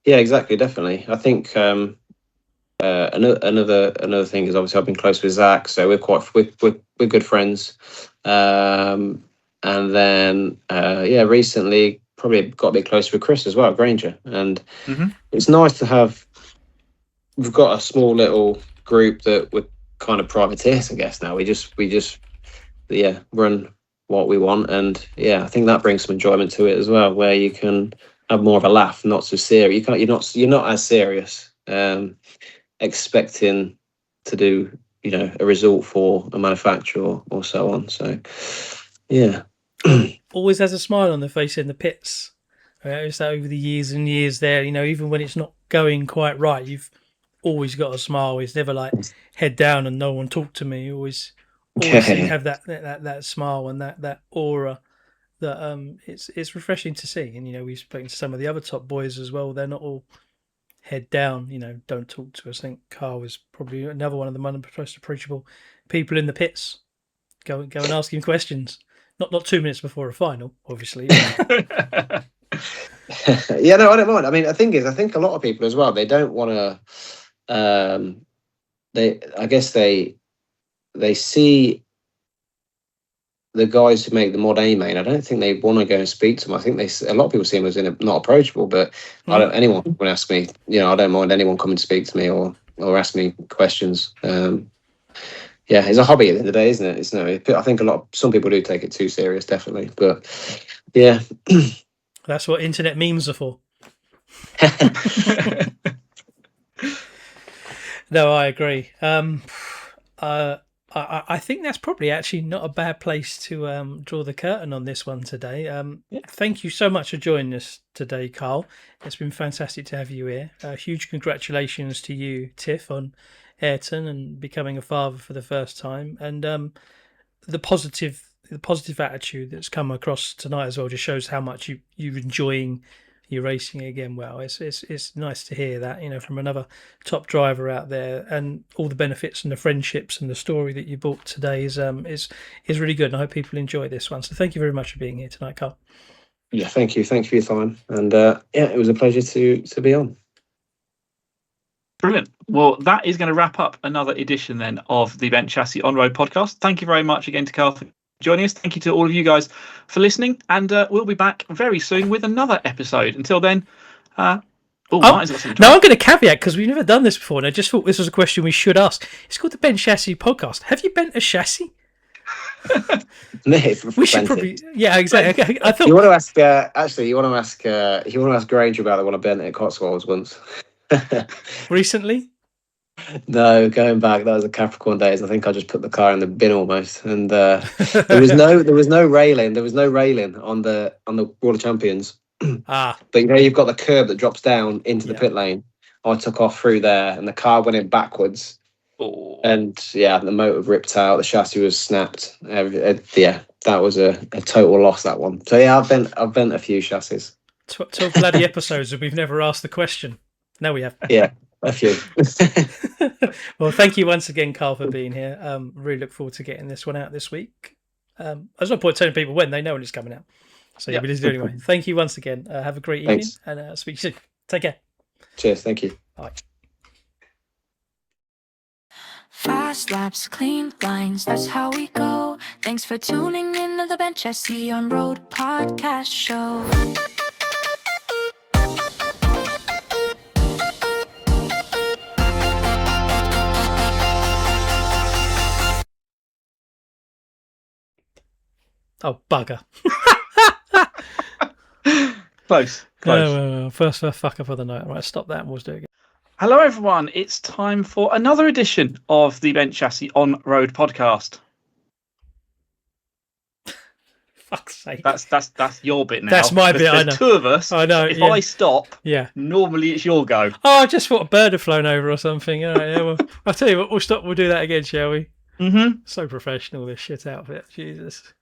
Yeah, exactly, definitely. I think another thing is obviously I've been close with Zach, so we're good friends. And then recently, probably got a bit closer with Chris as well, Granger, and it's nice to have. We've got a small little group that we're kind of privateers, I guess. Now we just run what we want, and I think that brings some enjoyment to it as well, where you can have more of a laugh, not so serious. You're not as serious, expecting to do a result for a manufacturer or so on. So yeah. Always has a smile on the face in the pits. It's over the years and years there, even when it's not going quite right, you've always got a smile. It's never like head down and no one talk to me. You always have that smile and that aura that it's refreshing to see. And we've spoken to some of the other top boys as well. They're not all head down, don't talk to us. I think Kyle was probably another one of the most approachable people in the pits. Go and ask him questions. Not 2 minutes before a final, obviously. Yeah, no, I don't mind. I mean, the thing is, I think a lot of people as well, they don't want to. They see the guys who make the Mod A main. I don't think they want to go and speak to them. I think a lot of people see them as not approachable. But anyone would ask me. I don't mind anyone coming to speak to me or ask me questions. It's a hobby at the end of the day, isn't it? I think some people do take it too serious, definitely. But yeah, that's what internet memes are for. No, I agree. I think that's probably actually not a bad place to draw the curtain on this one today. Thank you so much for joining us today, Carl. It's been fantastic to have you here. Huge congratulations to you, Tiff, on Ayrton and becoming a father for the first time, and the positive attitude that's come across tonight as well just shows how much you're enjoying your racing again. Well, it's nice to hear that from another top driver out there, and all the benefits and the friendships and the story that you brought today is really good, and I hope people enjoy this one. So thank you very much for being here tonight, Carl. Yeah, thank you for your time, and it was a pleasure to be on. Brilliant. Well, that is going to wrap up another edition then of the Bent Chassis On-Road podcast. Thank you very much again to Carl for joining us. Thank you to all of you guys for listening, and we'll be back very soon with another episode. Until then, now I'm going to caveat, because we've never done this before, and I just thought this was a question we should ask. It's called the Bent Chassis podcast. Have you bent a chassis? We should probably, exactly. I thought you want to ask. You want to ask Granger about the one I bent at Cotswolds once. Recently? No, going back, that was the Capricorn days. I think I just put the car in the bin almost, and there was no railing. There was no railing on the World of Champions. But you've got the curb that drops down into the pit lane. I took off through there, and the car went in backwards. And the motor ripped out. The chassis was snapped. That was a total loss, that one. So I've bent a few chassis. 12 bloody episodes, and we've never asked the question. Now we have. Yeah, a few. Well, thank you once again, Carl, for being here. Really look forward to getting this one out this week. There's no point telling people when, they know when it's coming out. So we'll just do it anyway. Thank you once again. Have a great evening, and speak to you soon. Take care. Cheers. Thank you. Bye. Fast laps, clean lines, that's how we go. Thanks for tuning in to the Bent Chassis On Road podcast show. Oh, bugger. Close. First fuck up of the night. Right, stop that and we'll do it again. Hello, everyone. It's time for another edition of the Bent Chassis On-Road podcast. Fuck's sake. That's your bit now. That's my bit, I know. There's two of us. I know. If I stop, normally it's your go. Oh, I just thought a bird had flown over or something. All right, well, I'll tell you what, we'll stop. We'll do that again, shall we? Mm-hmm. So professional, this shit outfit. Jesus.